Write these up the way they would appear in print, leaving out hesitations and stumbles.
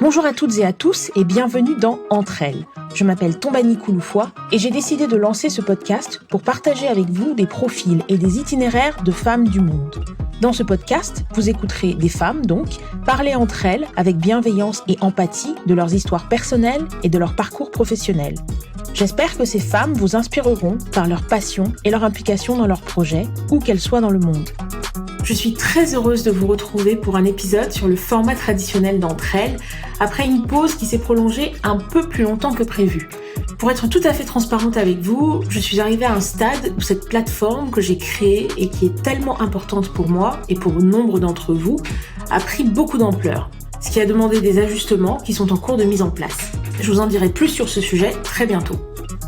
Bonjour à toutes et à tous et bienvenue dans Entre elles. Je m'appelle Tombani Kouloufoua et j'ai décidé de lancer ce podcast pour partager avec vous des profils et des itinéraires de femmes du monde. Dans ce podcast, vous écouterez des femmes donc parler entre elles avec bienveillance et empathie de leurs histoires personnelles et de leur parcours professionnel. J'espère que ces femmes vous inspireront par leur passion et leur implication dans leurs projets, où qu'elles soient dans le monde. Je suis très heureuse de vous retrouver pour un épisode sur le format traditionnel d'Entre elles, après une pause qui s'est prolongée un peu plus longtemps que prévu. Pour être tout à fait transparente avec vous, je suis arrivée à un stade où cette plateforme que j'ai créée et qui est tellement importante pour moi et pour nombre d'entre vous, a pris beaucoup d'ampleur, ce qui a demandé des ajustements qui sont en cours de mise en place. Je vous en dirai plus sur ce sujet très bientôt.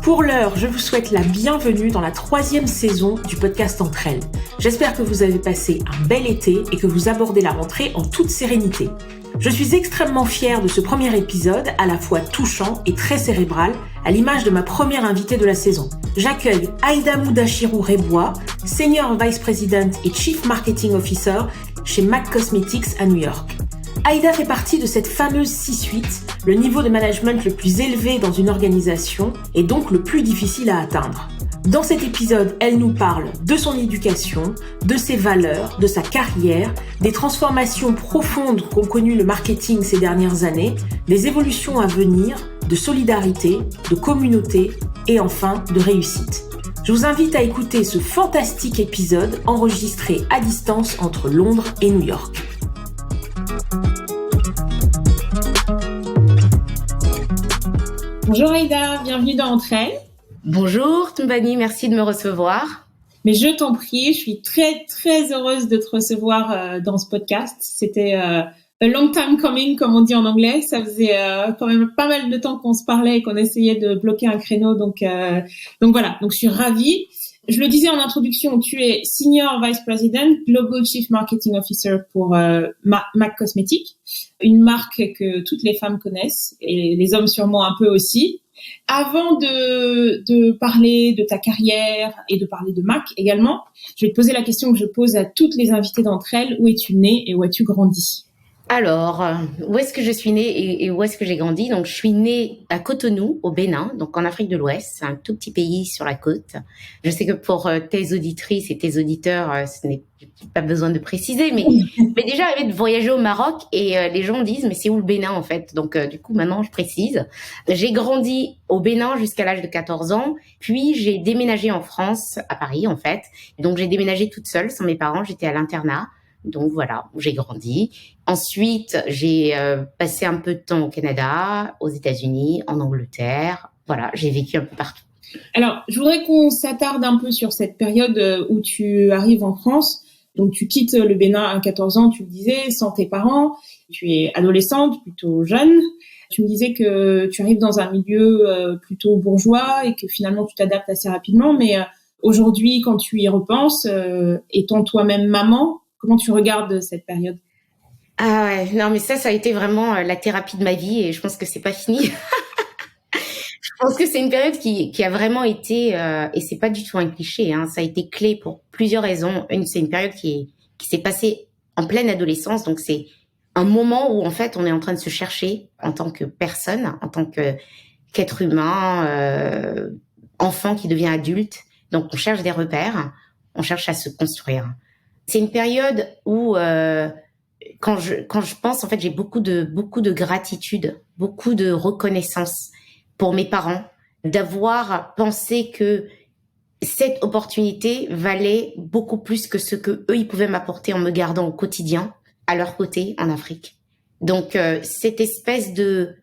Pour l'heure, je vous souhaite la bienvenue dans la 3e saison du podcast Entre elles. J'espère que vous avez passé un bel été et que vous abordez la rentrée en toute sérénité. Je suis extrêmement fière de ce premier épisode, à la fois touchant et très cérébral, à l'image de ma première invitée de la saison. J'accueille Aïda Moudachirou-Rebois, Senior Vice President et Chief Marketing Officer chez MAC Cosmetics à New York. Aïda fait partie de cette fameuse C-suite, le niveau de management le plus élevé dans une organisation et donc le plus difficile à atteindre. Dans cet épisode, elle nous parle de son éducation, de ses valeurs, de sa carrière, des transformations profondes qu'ont connues le marketing ces dernières années, des évolutions à venir, de solidarité, de communauté et enfin de réussite. Je vous invite à écouter ce fantastique épisode enregistré à distance entre Londres et New York. Bonjour Aïda, bienvenue dans Entre elles. Bonjour Tombani, merci de me recevoir. Mais je t'en prie, je suis très très heureuse de te recevoir dans ce podcast. C'était a long time coming, comme on dit en anglais. Ça faisait quand même pas mal de temps qu'on se parlait et qu'on essayait de bloquer un créneau. Donc voilà, donc je suis ravie. Je le disais en introduction, tu es Senior Vice President, Global Chief Marketing Officer pour MAC Cosmetics, une marque que toutes les femmes connaissent et les hommes sûrement un peu aussi. Avant de parler de ta carrière et de parler de MAC également, je vais te poser la question que je pose à toutes les invitées d'entre elles. Où es-tu née et où as-tu grandi ? Alors, où est-ce que je suis née et où est-ce que j'ai grandi ? Donc, je suis née à Cotonou, au Bénin, donc en Afrique de l'Ouest. C'est un tout petit pays sur la côte. Je sais que pour tes auditrices et tes auditeurs, ce n'est pas besoin de préciser, mais déjà arrivé de voyager au Maroc et les gens disent mais c'est où le Bénin en fait ? Donc du coup maintenant je précise. J'ai grandi au Bénin jusqu'à l'âge de 14 ans, puis j'ai déménagé en France, à Paris en fait. Donc j'ai déménagé toute seule sans mes parents, j'étais à l'internat. Donc voilà, où j'ai grandi. Ensuite, j'ai passé un peu de temps au Canada, aux États-Unis, en Angleterre. Voilà, j'ai vécu un peu partout. Alors, je voudrais qu'on s'attarde un peu sur cette période où tu arrives en France. Donc, tu quittes le Bénin à 14 ans, tu le disais, sans tes parents. Tu es adolescente, plutôt jeune. Tu me disais que tu arrives dans un milieu plutôt bourgeois et que finalement, tu t'adaptes assez rapidement. Mais aujourd'hui, quand tu y repenses, étant toi-même maman, comment tu regardes cette période ? Ah ouais, non mais ça a été vraiment la thérapie de ma vie et je pense que c'est pas fini. Je pense que c'est une période qui a vraiment été, et c'est pas du tout un cliché, hein, ça a été clé pour plusieurs raisons. Une, c'est une période qui s'est passée en pleine adolescence, donc c'est un moment où en fait on est en train de se chercher en tant que personne, en tant qu'être humain, enfant qui devient adulte. Donc on cherche des repères, on cherche à se construire. C'est une période où quand je pense, en fait, j'ai beaucoup de gratitude, beaucoup de reconnaissance pour mes parents, d'avoir pensé que cette opportunité valait beaucoup plus que ce que eux ils pouvaient m'apporter en me gardant au quotidien à leur côté en Afrique. Donc cette espèce de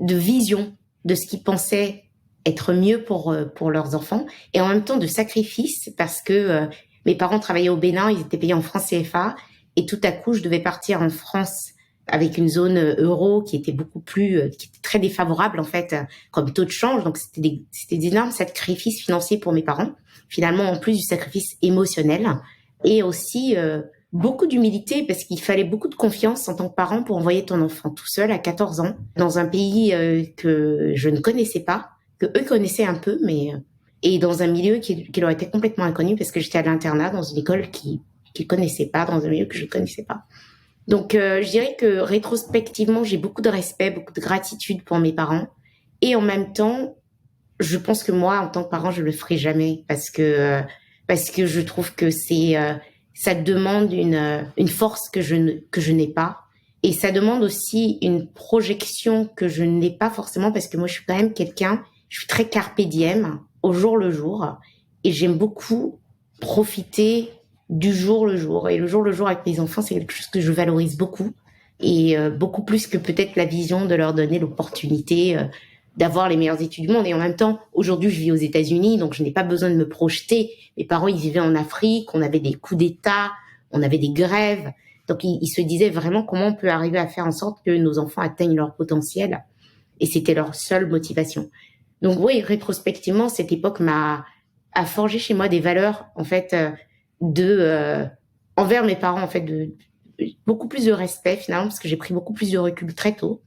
vision de ce qu'ils pensaient être mieux pour leurs enfants et en même temps de sacrifice parce que mes parents travaillaient au Bénin, ils étaient payés en francs CFA et tout à coup, je devais partir en France avec une zone euro qui était qui était très défavorable en fait comme taux de change. Donc c'était des énormes sacrifices financiers pour mes parents. Finalement, en plus du sacrifice émotionnel et aussi beaucoup d'humilité parce qu'il fallait beaucoup de confiance en tant que parent pour envoyer ton enfant tout seul à 14 ans dans un pays que je ne connaissais pas, que eux connaissaient un peu, mais et dans un milieu qui leur était complètement inconnu parce que j'étais à l'internat dans une école qu'ils connaissaient pas, dans un milieu que je connaissais pas. Donc, je dirais que rétrospectivement, j'ai beaucoup de respect, beaucoup de gratitude pour mes parents. Et en même temps, je pense que moi, en tant que parent, je le ferai jamais parce que je trouve que ça demande une force que je n'ai pas. Et ça demande aussi une projection que je n'ai pas forcément parce que moi, je suis quand même je suis très carpe diem, au jour le jour. Et j'aime beaucoup profiter du jour le jour. Et le jour avec mes enfants, c'est quelque chose que je valorise beaucoup. Et beaucoup plus que peut-être la vision de leur donner l'opportunité d'avoir les meilleures études du monde. Et en même temps, aujourd'hui, je vis aux États-Unis, donc je n'ai pas besoin de me projeter. Mes parents, ils vivaient en Afrique, on avait des coups d'État, on avait des grèves. Donc, ils se disaient vraiment comment on peut arriver à faire en sorte que nos enfants atteignent leur potentiel. Et c'était leur seule motivation. Donc, oui, rétrospectivement, cette époque a forgé chez moi des valeurs, en fait, envers mes parents, en fait, beaucoup plus de respect, finalement, parce que j'ai pris beaucoup plus de recul très tôt.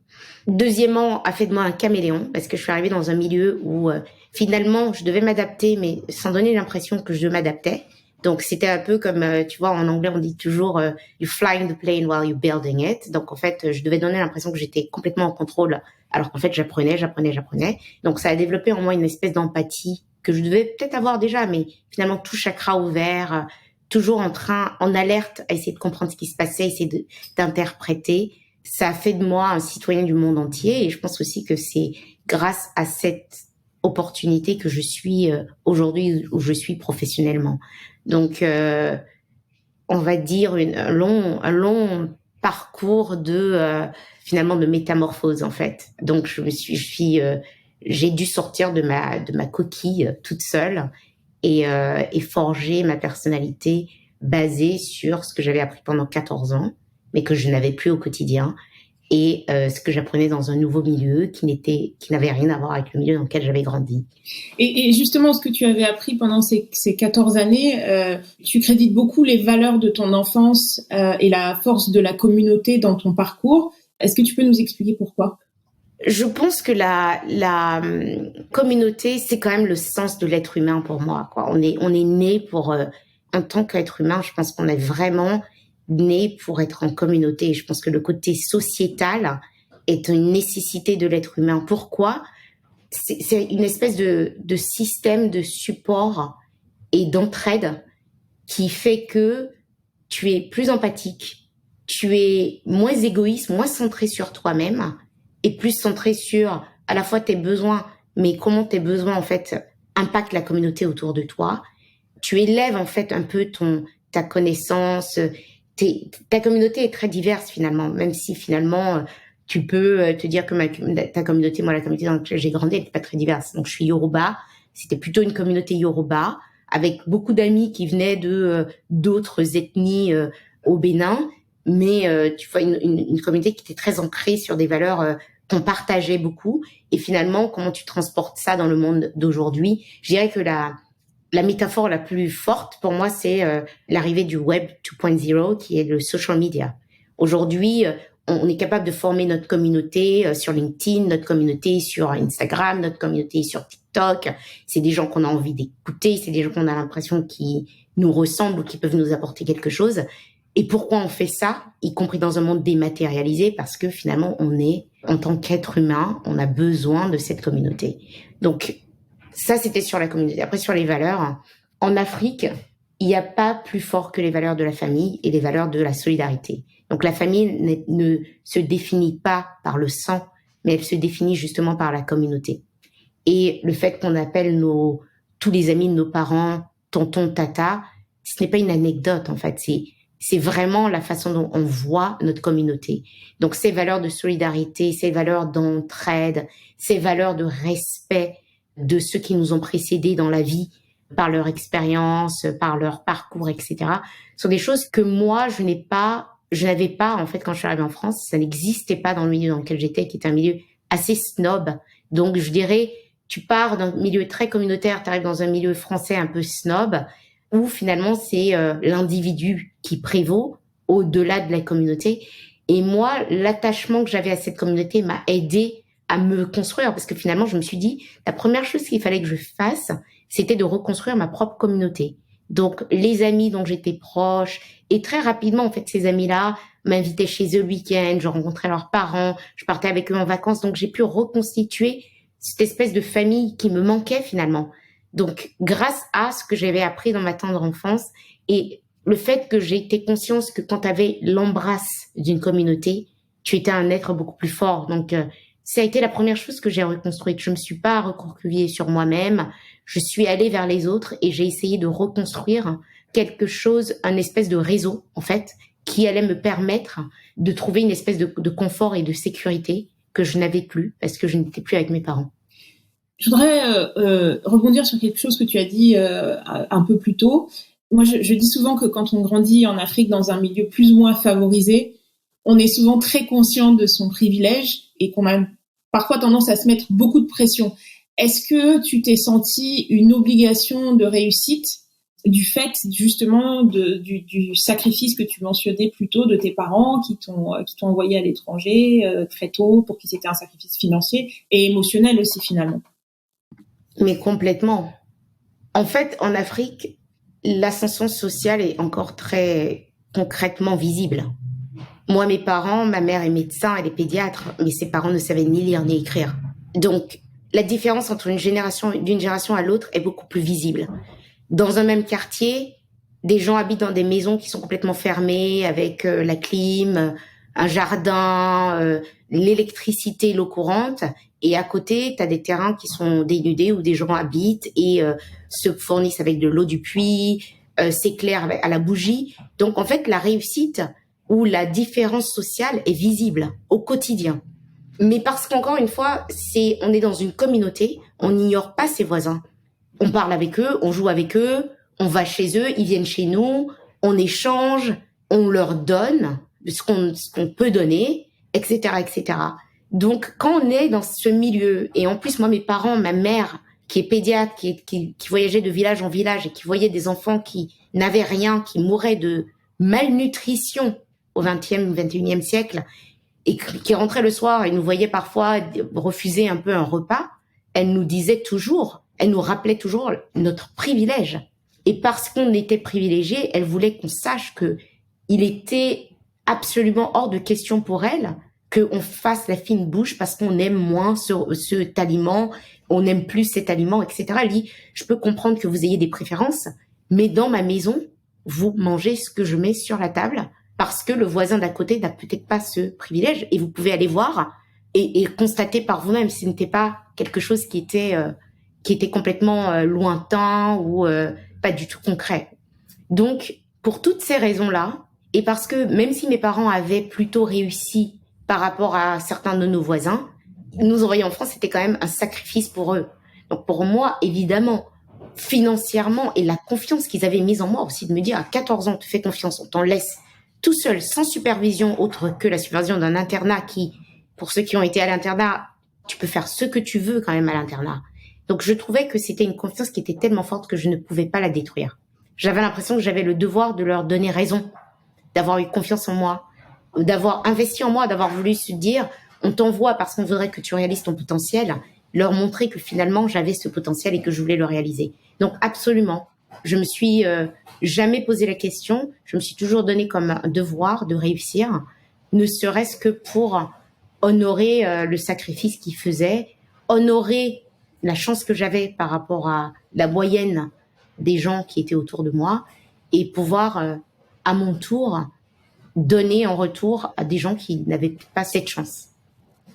Deuxièmement, a fait de moi un caméléon, parce que je suis arrivée dans un milieu où, finalement, je devais m'adapter, mais sans donner l'impression que je m'adaptais. Donc, c'était un peu comme, tu vois, en anglais, on dit toujours you flying the plane while you're building it. Donc, en fait, je devais donner l'impression que j'étais complètement en contrôle, alors qu'en fait, j'apprenais. Donc, ça a développé en moi une espèce d'empathie que je devais peut-être avoir déjà, mais finalement, tout chakra ouvert, toujours en alerte à essayer de comprendre ce qui se passait, essayer d'interpréter. Ça a fait de moi un citoyen du monde entier. Et je pense aussi que c'est grâce à cette opportunité que je suis aujourd'hui où je suis professionnellement. Donc, on va dire un long parcours finalement de métamorphose en fait. Donc, j'ai dû sortir de ma coquille toute seule et forger ma personnalité basée sur ce que j'avais appris pendant 14 ans, mais que je n'avais plus au quotidien. Et ce que j'apprenais dans un nouveau milieu qui n'avait rien à voir avec le milieu dans lequel j'avais grandi. Et justement, ce que tu avais appris pendant ces 14 années, tu crédites beaucoup les valeurs de ton enfance et la force de la communauté dans ton parcours. Est-ce que tu peux nous expliquer pourquoi ? Je pense que la communauté, c'est quand même le sens de l'être humain pour moi, quoi. On est né pour, en tant qu'être humain, je pense qu'on est vraiment né pour être en communauté. Je pense que le côté sociétal est une nécessité de l'être humain. Pourquoi ? C'est une espèce de système de support et d'entraide qui fait que tu es plus empathique, tu es moins égoïste, moins centré sur toi-même et plus centré sur à la fois tes besoins, mais comment tes besoins en fait impactent la communauté autour de toi. Tu élèves en fait un peu ta connaissance. Ta communauté est très diverse finalement, même si finalement tu peux te dire que ta communauté, moi la communauté dans laquelle j'ai grandi, elle n'est pas très diverse. Donc je suis Yoruba, c'était plutôt une communauté Yoruba avec beaucoup d'amis qui venaient d'autres ethnies au Bénin, mais tu vois une communauté qui était très ancrée sur des valeurs qu'on partageait beaucoup. Et finalement, comment tu transportes ça dans le monde d'aujourd'hui ? Je dirais que la métaphore la plus forte pour moi, c'est l'arrivée du Web 2.0, qui est le social media. Aujourd'hui, on est capable de former notre communauté sur LinkedIn, notre communauté sur Instagram, notre communauté sur TikTok. C'est des gens qu'on a envie d'écouter, c'est des gens qu'on a l'impression qui nous ressemblent ou qui peuvent nous apporter quelque chose. Et pourquoi on fait ça, y compris dans un monde dématérialisé ? Parce que finalement, en tant qu'être humain, on a besoin de cette communauté. Donc, ça, c'était sur la communauté. Après, sur les valeurs, en Afrique, il n'y a pas plus fort que les valeurs de la famille et les valeurs de la solidarité. Donc, la famille ne se définit pas par le sang, mais elle se définit justement par la communauté. Et le fait qu'on appelle tous les amis de nos parents tonton, tata, ce n'est pas une anecdote, en fait. C'est vraiment la façon dont on voit notre communauté. Donc, ces valeurs de solidarité, ces valeurs d'entraide, ces valeurs de respect de ceux qui nous ont précédés dans la vie, par leur expérience, par leur parcours, etc., sont des choses que moi, je n'avais pas, en fait, quand je suis arrivée en France. Ça n'existait pas dans le milieu dans lequel j'étais, qui était un milieu assez snob. Donc, je dirais, tu pars d'un milieu très communautaire, tu arrives dans un milieu français un peu snob, où finalement, c'est l'individu qui prévaut au-delà de la communauté. Et moi, l'attachement que j'avais à cette communauté m'a aidé à me construire, parce que finalement, je me suis dit, la première chose qu'il fallait que je fasse, c'était de reconstruire ma propre communauté. Donc, les amis dont j'étais proche, et très rapidement, en fait, ces amis-là m'invitaient chez eux le week-end, je rencontrais leurs parents, je partais avec eux en vacances. Donc, j'ai pu reconstituer cette espèce de famille qui me manquait finalement. Donc, grâce à ce que j'avais appris dans ma tendre enfance et le fait que j'ai été consciente que quand tu avais l'embrasse d'une communauté, tu étais un être beaucoup plus fort. Donc, ça a été la première chose que j'ai reconstruite. Je me suis pas recroquevillée sur moi-même. Je suis allée vers les autres et j'ai essayé de reconstruire quelque chose, un espèce de réseau, en fait, qui allait me permettre de trouver une espèce de confort et de sécurité que je n'avais plus parce que je n'étais plus avec mes parents. Je voudrais rebondir sur quelque chose que tu as dit un peu plus tôt. Moi, je dis souvent que quand on grandit en Afrique dans un milieu plus ou moins favorisé, on est souvent très conscient de son privilège et qu'on a parfois tendance à se mettre beaucoup de pression. Est-ce que tu t'es senti une obligation de réussite du fait justement du sacrifice que tu mentionnais plus tôt de tes parents qui t'ont envoyé à l'étranger très tôt pour qu'ils aient un sacrifice financier et émotionnel aussi finalement? Mais complètement. En fait, en Afrique, l'ascension sociale est encore très concrètement visible. Moi, mes parents, ma mère est médecin, elle est pédiatre, mais ses parents ne savaient ni lire ni écrire. Donc, la différence entre d'une génération à l'autre est beaucoup plus visible. Dans un même quartier, des gens habitent dans des maisons qui sont complètement fermées, avec la clim, un jardin, l'électricité, l'eau courante. Et à côté, tu as des terrains qui sont dénudés où des gens habitent et se fournissent avec de l'eau du puits, s'éclairent à la bougie. Donc, en fait, la réussite ou la différence sociale est visible au quotidien. Mais parce qu'encore une fois, on est dans une communauté, on n'ignore pas ses voisins. On parle avec eux, on joue avec eux, on va chez eux, ils viennent chez nous, on échange, on leur donne ce qu'on peut donner, etc., etc. Donc, quand on est dans ce milieu, et en plus, moi, mes parents, ma mère, qui est pédiatre, qui voyageait de village en village et qui voyait des enfants qui n'avaient rien, qui mouraient de malnutrition au XXe ou XXIe siècle, et qui rentrait le soir et nous voyait parfois refuser un peu un repas, elle nous disait toujours, elle nous rappelait toujours notre privilège. Et parce qu'on était privilégiés, elle voulait qu'on sache que il était absolument hors de question pour elle qu'on fasse la fine bouche parce qu'on aime moins cet aliment, on aime plus cet aliment, etc. Elle dit, je peux comprendre que vous ayez des préférences, mais dans ma maison, vous mangez ce que je mets sur la table parce que le voisin d'à côté n'a peut-être pas ce privilège et vous pouvez aller voir et constater par vous-même si ce n'était pas quelque chose qui était complètement lointain ou pas du tout concret. Donc, pour toutes ces raisons-là, et parce que même si mes parents avaient plutôt réussi par rapport à certains de nos voisins, nous envoyer en France, c'était quand même un sacrifice pour eux. Donc pour moi, évidemment, financièrement, et la confiance qu'ils avaient mise en moi aussi, de me dire à 14 ans, tu fais confiance, on t'en laisse tout seul, sans supervision autre que la supervision d'un internat qui, pour ceux qui ont été à l'internat, tu peux faire ce que tu veux quand même à l'internat. Donc je trouvais que c'était une confiance qui était tellement forte que je ne pouvais pas la détruire. J'avais l'impression que j'avais le devoir de leur donner raison, d'avoir eu confiance en moi, d'avoir investi en moi, d'avoir voulu se dire, on t'envoie parce qu'on voudrait que tu réalises ton potentiel, leur montrer que finalement j'avais ce potentiel et que je voulais le réaliser. Donc absolument, je me suis jamais posé la question, je me suis toujours donné comme un devoir de réussir, ne serait-ce que pour honorer le sacrifice qu'ils faisaient, honorer la chance que j'avais par rapport à la moyenne des gens qui étaient autour de moi et pouvoir à mon tour donner en retour à des gens qui n'avaient pas cette chance.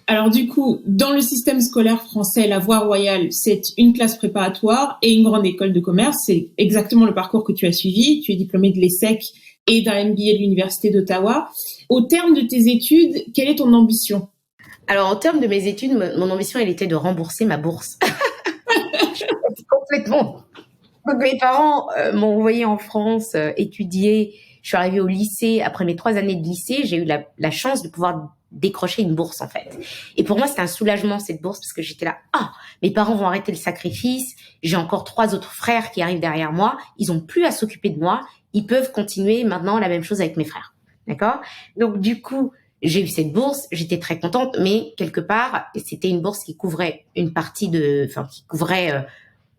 Alors du coup, dans le système scolaire français, la voie royale, c'est une classe préparatoire et une grande école de commerce. C'est exactement le parcours que tu as suivi. Tu es diplômé de l'ESSEC et d'un MBA de l'Université d'Ottawa. Au terme de tes études, quelle est ton ambition? Alors, en termes de mes études, mon ambition, elle était de rembourser ma bourse. Complètement. Donc, mes parents m'ont envoyée en France étudier. Je suis arrivée au lycée. Après mes 3 années de lycée, j'ai eu la chance de pouvoir décrocher une bourse, en fait. Et pour moi, c'était un soulagement, cette bourse, parce que j'étais là, mes parents vont arrêter le sacrifice. J'ai encore 3 autres frères qui arrivent derrière moi. Ils ont plus à s'occuper de moi. Ils peuvent continuer maintenant la même chose avec mes frères. D'accord? Donc, du coup, j'ai eu cette bourse. J'étais très contente, mais quelque part, c'était une bourse qui couvrait une partie qui couvrait,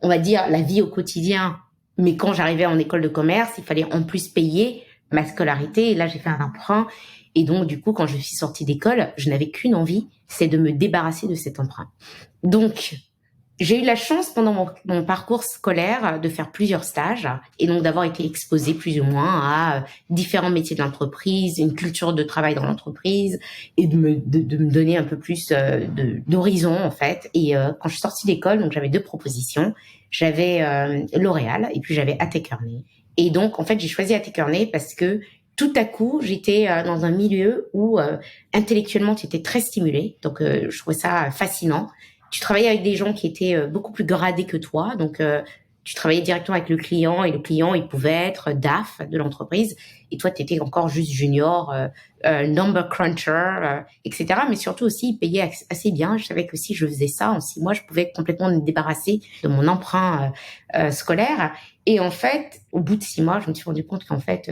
on va dire, la vie au quotidien. Mais quand j'arrivais en école de commerce, il fallait en plus payer ma scolarité. Et là, j'ai fait un emprunt. Et donc, du coup, quand je suis sortie d'école, je n'avais qu'une envie, c'est de me débarrasser de cet emprunt. Donc, j'ai eu la chance pendant mon parcours scolaire de faire plusieurs stages et donc d'avoir été exposée plus ou moins à différents métiers de l'entreprise, une culture de travail dans l'entreprise et de me donner un peu plus d'horizon en fait. Et quand je suis sortie d'école, donc j'avais 2 propositions. J'avais L'Oréal et puis j'avais Athé Kearney. Et donc en fait, j'ai choisi Athé Kearney parce que tout à coup, j'étais dans un milieu où intellectuellement, tu étais très stimulée. Donc je trouvais ça fascinant. Tu travaillais avec des gens qui étaient beaucoup plus gradés que toi. Donc, tu travaillais directement avec le client et le client, il pouvait être DAF de l'entreprise. Et toi, tu étais encore juste junior, number cruncher, etc. Mais surtout aussi, il payait assez bien. Je savais que si je faisais ça, en 6 mois, je pouvais complètement me débarrasser de mon emprunt scolaire. Et en fait, au bout de 6 mois, je me suis rendu compte qu'en fait,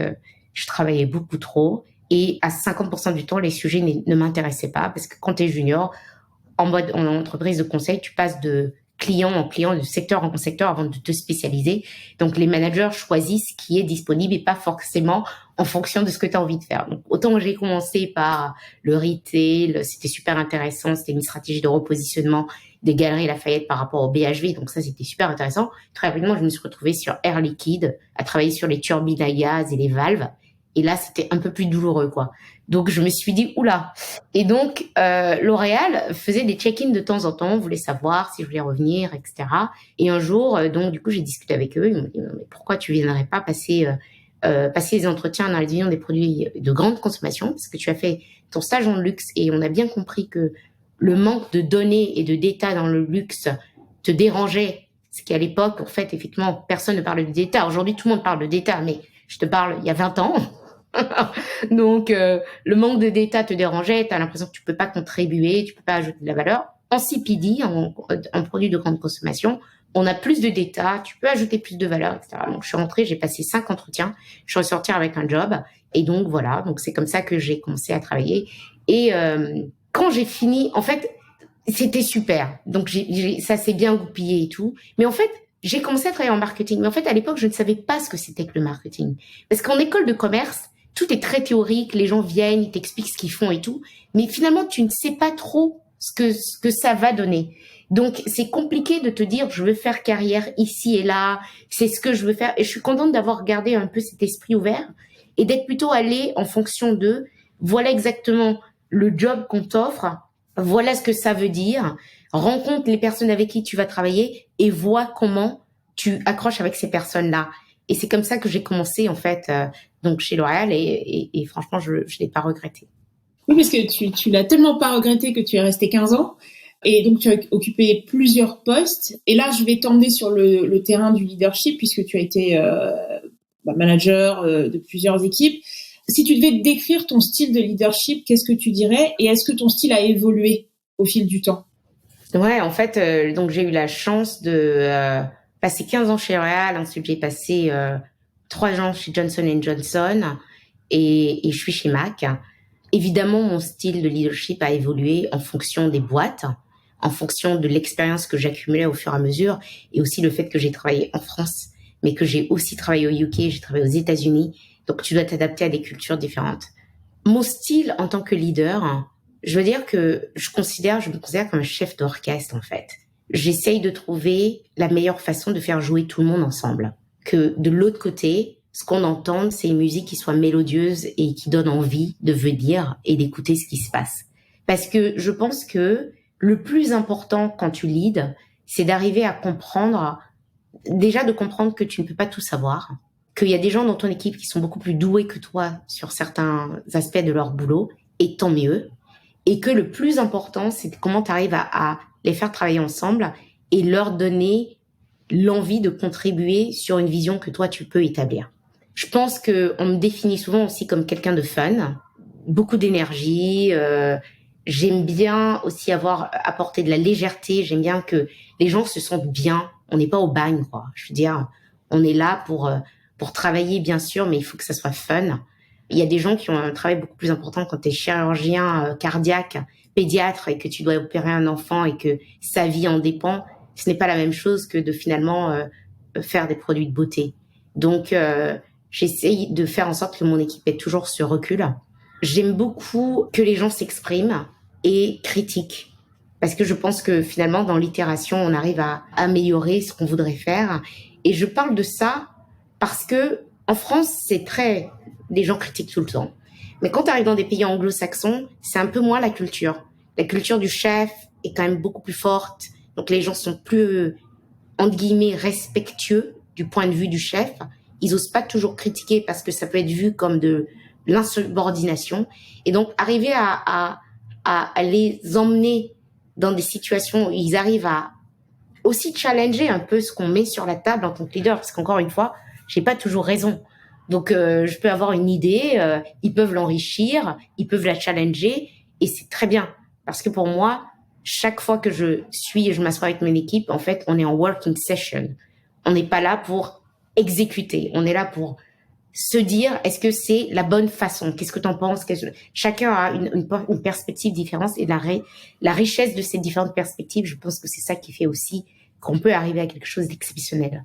je travaillais beaucoup trop. Et à 50% du temps, les sujets ne m'intéressaient pas parce que quand tu es junior, en entreprise de conseil, tu passes de client en client, de secteur en secteur avant de te spécialiser. Donc, les managers choisissent ce qui est disponible et pas forcément en fonction de ce que tu as envie de faire. Donc, autant j'ai commencé par le retail, c'était super intéressant, c'était une stratégie de repositionnement des Galeries Lafayette par rapport au BHV, donc ça, c'était super intéressant. Très rapidement, je me suis retrouvée sur Air Liquide, à travailler sur les turbines à gaz et les valves. Et là, c'était un peu plus douloureux, quoi. Donc, je me suis dit, oula. Et donc, L'Oréal faisait des check-ins de temps en temps, voulait savoir si je voulais revenir, etc. Et un jour, donc, du coup, j'ai discuté avec eux. Ils m'ont dit, mais pourquoi tu viendrais pas passer les entretiens dans la division des produits de grande consommation? Parce que tu as fait ton stage en luxe et on a bien compris que le manque de données et de data dans le luxe te dérangeait. Ce qui, à l'époque, en fait, effectivement, personne ne parle de data. Aujourd'hui, tout le monde parle de data, mais je te parle il y a 20 ans. Donc, le manque de data te dérangeait, tu as l'impression que tu peux pas contribuer, tu peux pas ajouter de la valeur. En CPD, en produit de grande consommation, on a plus de data, tu peux ajouter plus de valeur, etc. Donc, je suis rentrée, j'ai passé 5 entretiens, je suis ressortie avec un job. Et donc, voilà, donc c'est comme ça que j'ai commencé à travailler. Et quand j'ai fini, en fait, c'était super. Donc, ça s'est bien goupillé et tout. Mais en fait, j'ai commencé à travailler en marketing. Mais en fait, à l'époque, je ne savais pas ce que c'était que le marketing. Parce qu'en école de commerce, tout est très théorique, les gens viennent, ils t'expliquent ce qu'ils font et tout, mais finalement, tu ne sais pas trop ce que ça va donner. Donc, c'est compliqué de te dire, je veux faire carrière ici et là, c'est ce que je veux faire. Et je suis contente d'avoir gardé un peu cet esprit ouvert et d'être plutôt allée en fonction de, voilà exactement le job qu'on t'offre, voilà ce que ça veut dire, rencontre les personnes avec qui tu vas travailler et vois comment tu accroches avec ces personnes-là. Et c'est comme ça que j'ai commencé, en fait, donc chez L'Oréal, et franchement, je l'ai pas regretté. Oui, parce que tu l'as tellement pas regretté que tu es resté 15 ans. Et donc, tu as occupé plusieurs postes. Et là, je vais t'emmener sur le terrain du leadership, puisque tu as été manager de plusieurs équipes. Si tu devais décrire ton style de leadership, qu'est-ce que tu dirais? Et est-ce que ton style a évolué au fil du temps? Ouais, en fait, donc j'ai eu la chance de passer 15 ans chez L'Oréal. Ensuite, j'ai passé 3 ans chez Johnson & Johnson et je suis chez MAC. Évidemment, mon style de leadership a évolué en fonction des boîtes, en fonction de l'expérience que j'accumulais au fur et à mesure et aussi le fait que j'ai travaillé en France, mais que j'ai aussi travaillé au UK, j'ai travaillé aux États-Unis. Donc, tu dois t'adapter à des cultures différentes. Mon style en tant que leader, je veux dire que je me considère comme un chef d'orchestre, en fait. J'essaye de trouver la meilleure façon de faire jouer tout le monde ensemble. Que de l'autre côté, ce qu'on entende, c'est une musique qui soit mélodieuse et qui donne envie de venir et d'écouter ce qui se passe. Parce que je pense que le plus important quand tu leads, c'est d'arriver à comprendre, déjà de comprendre que tu ne peux pas tout savoir, qu'il y a des gens dans ton équipe qui sont beaucoup plus doués que toi sur certains aspects de leur boulot, et tant mieux. Et que le plus important, c'est comment tu arrives à les faire travailler ensemble et leur donner l'envie de contribuer sur une vision que toi, tu peux établir. Je pense qu'on me définit souvent aussi comme quelqu'un de fun, beaucoup d'énergie. J'aime bien aussi apporté de la légèreté. J'aime bien que les gens se sentent bien. On n'est pas au bagne, quoi. Je veux dire, on est là pour travailler, bien sûr, mais il faut que ça soit fun. Il y a des gens qui ont un travail beaucoup plus important quand tu es chirurgien cardiaque, pédiatre et que tu dois opérer un enfant et que sa vie en dépend. Ce n'est pas la même chose que de finalement faire des produits de beauté. Donc, j'essaye de faire en sorte que mon équipe ait toujours ce recul. J'aime beaucoup que les gens s'expriment et critiquent. Parce que je pense que finalement, dans l'itération, on arrive à améliorer ce qu'on voudrait faire. Et je parle de ça parce que en France, les gens critiquent tout le temps. Mais quand tu arrives dans des pays anglo-saxons, c'est un peu moins la culture. La culture du chef est quand même beaucoup plus forte. Donc les gens sont plus, entre guillemets, respectueux du point de vue du chef. Ils osent pas toujours critiquer parce que ça peut être vu comme de l'insubordination. Et donc, arriver à les emmener dans des situations où ils arrivent à aussi challenger un peu ce qu'on met sur la table en tant que leader. Parce qu'encore une fois, j'ai pas toujours raison. Donc, je peux avoir une idée, ils peuvent l'enrichir, ils peuvent la challenger, et c'est très bien. Parce que pour moi, chaque fois que je m'assois avec mon équipe, en fait, on est en working session. On n'est pas là pour exécuter. On est là pour se dire, est-ce que c'est la bonne façon? Qu'est-ce que tu en penses? Chacun a une perspective différente, et la richesse de ces différentes perspectives, je pense que c'est ça qui fait aussi qu'on peut arriver à quelque chose d'exceptionnel.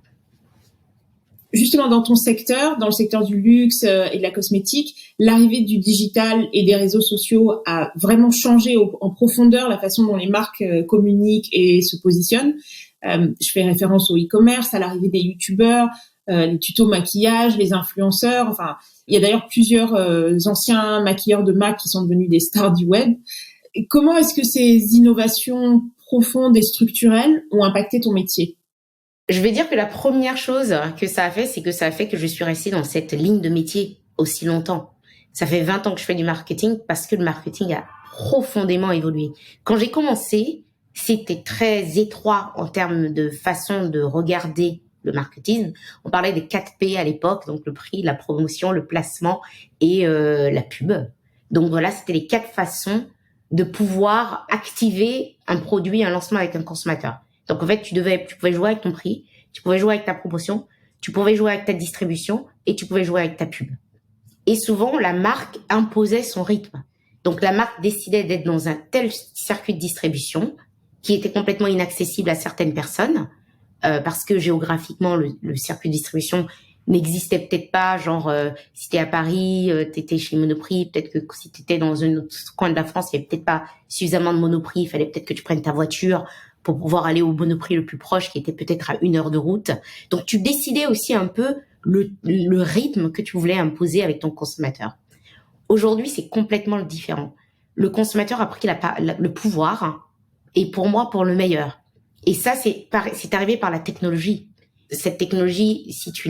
Justement, dans ton secteur, dans le secteur du luxe et de la cosmétique, l'arrivée du digital et des réseaux sociaux a vraiment changé en profondeur la façon dont les marques communiquent et se positionnent. Je fais référence au e-commerce, à l'arrivée des youtubeurs, les tutos maquillage, les influenceurs. Enfin, il y a d'ailleurs plusieurs anciens maquilleurs de marques qui sont devenus des stars du web. Et comment est-ce que ces innovations profondes et structurelles ont impacté ton métier? Je vais dire que la première chose que ça a fait, c'est que ça a fait que je suis restée dans cette ligne de métier aussi longtemps. Ça fait 20 ans que je fais du marketing parce que le marketing a profondément évolué. Quand j'ai commencé, c'était très étroit en termes de façon de regarder le marketing. On parlait des 4 P à l'époque, donc le prix, la promotion, le placement et la pub. Donc voilà, c'était les 4 façons de pouvoir activer un produit, un lancement avec un consommateur. Donc en fait, tu pouvais jouer avec ton prix, tu pouvais jouer avec ta promotion, tu pouvais jouer avec ta distribution et tu pouvais jouer avec ta pub. Et souvent, la marque imposait son rythme. Donc la marque décidait d'être dans un tel circuit de distribution qui était complètement inaccessible à certaines personnes parce que géographiquement, le circuit de distribution n'existait peut-être pas. Genre, si t'es à Paris, t'étais chez Monoprix, peut-être que si t'étais dans un autre coin de la France, il y avait peut-être pas suffisamment de Monoprix, il fallait peut-être que tu prennes ta voiture pour pouvoir aller au Monoprix le plus proche, qui était peut-être à 1 heure de route. Donc, tu décidais aussi un peu le rythme que tu voulais imposer avec ton consommateur. Aujourd'hui, c'est complètement différent. Le consommateur a pris le pouvoir, et pour moi, pour le meilleur. Et ça, c'est arrivé par la technologie. Cette technologie, si tu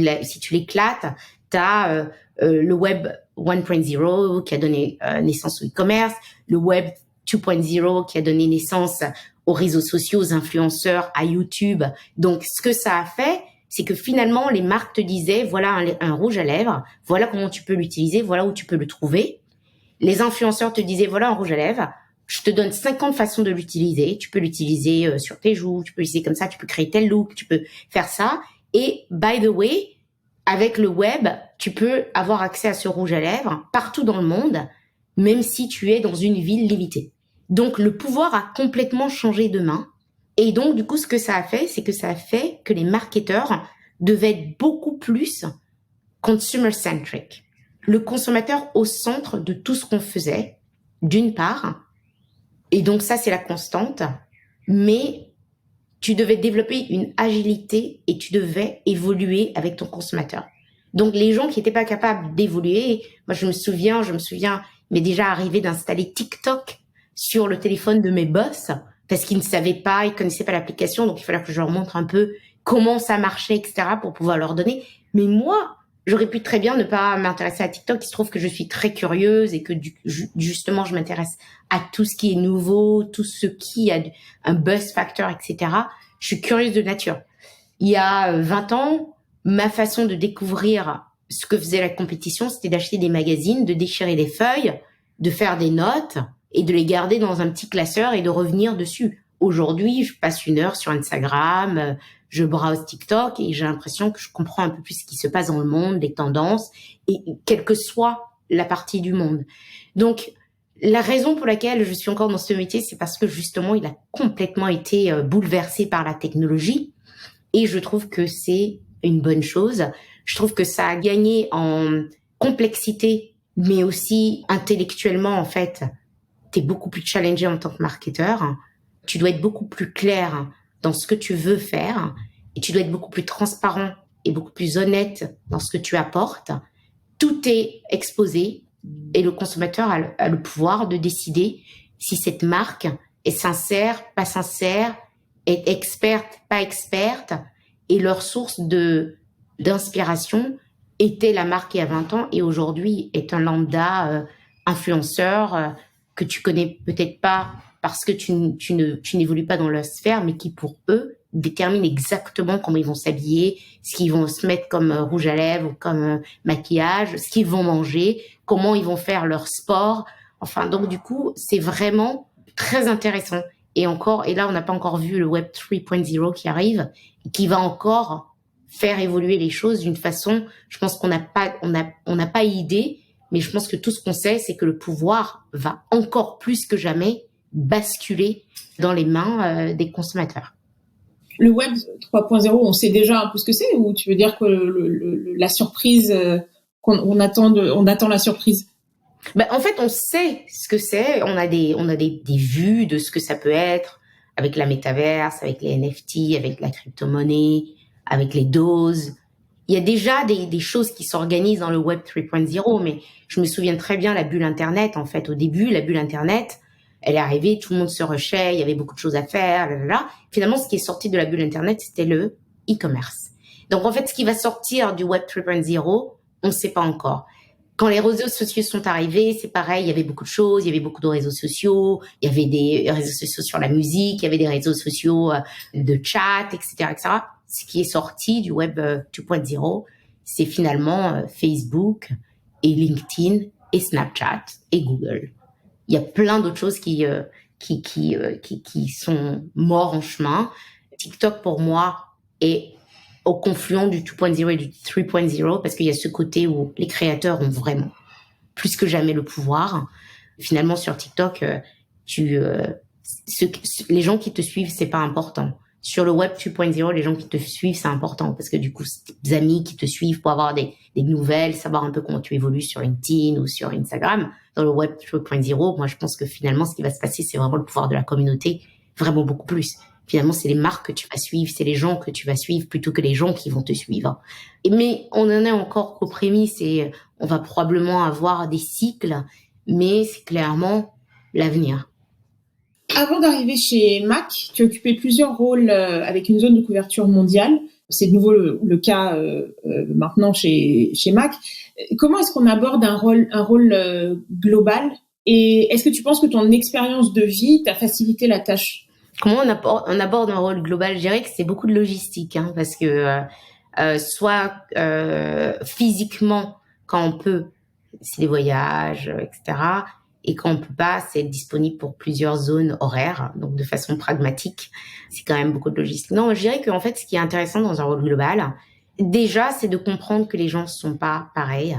l'éclates, t'as le web 1.0 qui a donné naissance au e-commerce, le web 2.0 qui a donné naissance aux réseaux sociaux, aux influenceurs, à YouTube. Donc, ce que ça a fait, c'est que finalement, les marques te disaient, voilà un rouge à lèvres, voilà comment tu peux l'utiliser, voilà où tu peux le trouver. Les influenceurs te disaient, voilà un rouge à lèvres, je te donne 50 façons de l'utiliser. Tu peux l'utiliser sur tes joues, tu peux l'utiliser comme ça, tu peux créer tel look, tu peux faire ça. Et by the way, avec le web, tu peux avoir accès à ce rouge à lèvres partout dans le monde, même si tu es dans une ville limitée. Donc, le pouvoir a complètement changé de main. Et donc, du coup, ce que ça a fait, c'est que ça a fait que les marketeurs devaient être beaucoup plus consumer-centric. Le consommateur au centre de tout ce qu'on faisait, d'une part. Et donc, ça, c'est la constante. Mais tu devais développer une agilité et tu devais évoluer avec ton consommateur. Donc, les gens qui n'étaient pas capables d'évoluer, moi, je me souviens, m'est déjà arrivé d'installer TikTok sur le téléphone de mes boss parce qu'ils ne savaient pas, ils connaissaient pas l'application, donc il fallait que je leur montre un peu comment ça marchait, etc., pour pouvoir leur donner. Mais moi, j'aurais pu très bien ne pas m'intéresser à TikTok. Il se trouve que je suis très curieuse et que justement, je m'intéresse à tout ce qui est nouveau, tout ce qui a un buzz factor, etc. Je suis curieuse de nature. Il y a 20 ans, ma façon de découvrir ce que faisait la compétition, c'était d'acheter des magazines, de déchirer les feuilles, de faire des notes et de les garder dans un petit classeur et de revenir dessus. Aujourd'hui, je passe 1 heure sur Instagram, je browse TikTok et j'ai l'impression que je comprends un peu plus ce qui se passe dans le monde, les tendances, et quelle que soit la partie du monde. Donc, la raison pour laquelle je suis encore dans ce métier, c'est parce que justement, il a complètement été bouleversé par la technologie et je trouve que c'est une bonne chose. Je trouve que ça a gagné en complexité, mais aussi intellectuellement, en fait. T'es beaucoup plus challengé en tant que marketeur. Tu dois être beaucoup plus clair dans ce que tu veux faire et tu dois être beaucoup plus transparent et beaucoup plus honnête dans ce que tu apportes. Tout est exposé et le consommateur a le pouvoir de décider si cette marque est sincère, pas sincère, est experte, pas experte, et leur source d'inspiration était la marque il y a 20 ans et aujourd'hui est un lambda influenceur que tu connais peut-être pas parce que tu n'évolues pas dans leur sphère, mais qui pour eux détermine exactement comment ils vont s'habiller, ce qu'ils vont se mettre comme rouge à lèvres ou comme maquillage, ce qu'ils vont manger, comment ils vont faire leur sport. Enfin, donc du coup, c'est vraiment très intéressant. Et là, on n'a pas encore vu le Web 3.0 qui arrive, et qui va encore faire évoluer les choses d'une façon, je pense qu'on n'a pas idée, mais je pense que tout ce qu'on sait, c'est que le pouvoir va encore plus que jamais basculer dans les mains des consommateurs. Le Web 3.0, on sait déjà un peu ce que c'est, ou tu veux dire que la surprise, on attend la surprise? En fait, on sait ce que c'est. On a des vues de ce que ça peut être avec la métaverse, avec les NFT, avec la crypto-monnaie, avec les doses. Il y a déjà des choses qui s'organisent dans le Web 3.0, mais je me souviens très bien la bulle Internet. En fait, au début, la bulle Internet, elle est arrivée, tout le monde se rushait, il y avait beaucoup de choses à faire, là. Finalement, ce qui est sorti de la bulle Internet, c'était le e-commerce. Donc, en fait, ce qui va sortir du Web 3.0, on ne sait pas encore. Quand les réseaux sociaux sont arrivés, c'est pareil, il y avait beaucoup de choses, il y avait beaucoup de réseaux sociaux, il y avait des réseaux sociaux sur la musique, il y avait des réseaux sociaux de chat, etc., etc. Ce qui est sorti du Web 2.0, c'est finalement Facebook et LinkedIn et Snapchat et Google. Il y a plein d'autres choses qui sont morts en chemin. TikTok, pour moi, est au confluent du 2.0 et du 3.0 parce qu'il y a ce côté où les créateurs ont vraiment plus que jamais le pouvoir. Finalement, sur TikTok, les gens qui te suivent, c'est pas important. Sur le Web 2.0, les gens qui te suivent, c'est important parce que du coup, c'est des amis qui te suivent pour avoir des nouvelles, savoir un peu comment tu évolues sur LinkedIn ou sur Instagram. Dans le Web 3.0, moi, je pense que finalement, ce qui va se passer, c'est vraiment le pouvoir de la communauté, vraiment beaucoup plus. Finalement, c'est les marques que tu vas suivre, c'est les gens que tu vas suivre plutôt que les gens qui vont te suivre. Mais on en est encore qu'aux prémices et on va probablement avoir des cycles, mais c'est clairement l'avenir. Avant d'arriver chez MAC, tu occupais plusieurs rôles avec une zone de couverture mondiale. C'est de nouveau le cas maintenant chez MAC. Comment est-ce qu'on aborde un rôle global? Et est-ce que tu penses que ton expérience de vie t'a facilité la tâche? Comment on aborde un rôle global? Je dirais que c'est beaucoup de logistique, parce que soit physiquement, quand on peut, c'est des voyages, etc. Et quand on peut pas, c'est disponible pour plusieurs zones horaires, donc de façon pragmatique. C'est quand même beaucoup de logistique. Non, je dirais qu'en fait, ce qui est intéressant dans un rôle global, déjà, c'est de comprendre que les gens ne sont pas pareils.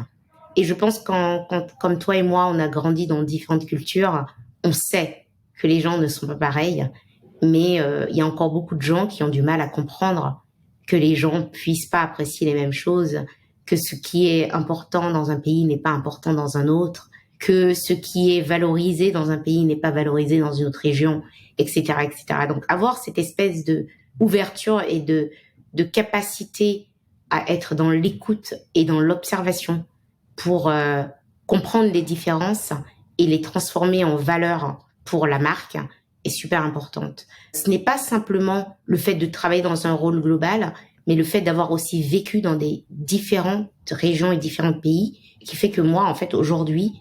Et je pense quand comme toi et moi, on a grandi dans différentes cultures, on sait que les gens ne sont pas pareils. Mais il y a encore beaucoup de gens qui ont du mal à comprendre que les gens puissent pas apprécier les mêmes choses, que ce qui est important dans un pays n'est pas important dans un autre, que ce qui est valorisé dans un pays n'est pas valorisé dans une autre région, etc., etc. Donc avoir cette espèce de ouverture et de capacité à être dans l'écoute et dans l'observation pour comprendre les différences et les transformer en valeur pour la marque est super importante. Ce n'est pas simplement le fait de travailler dans un rôle global, mais le fait d'avoir aussi vécu dans des différentes régions et différents pays, qui fait que moi, en fait, aujourd'hui,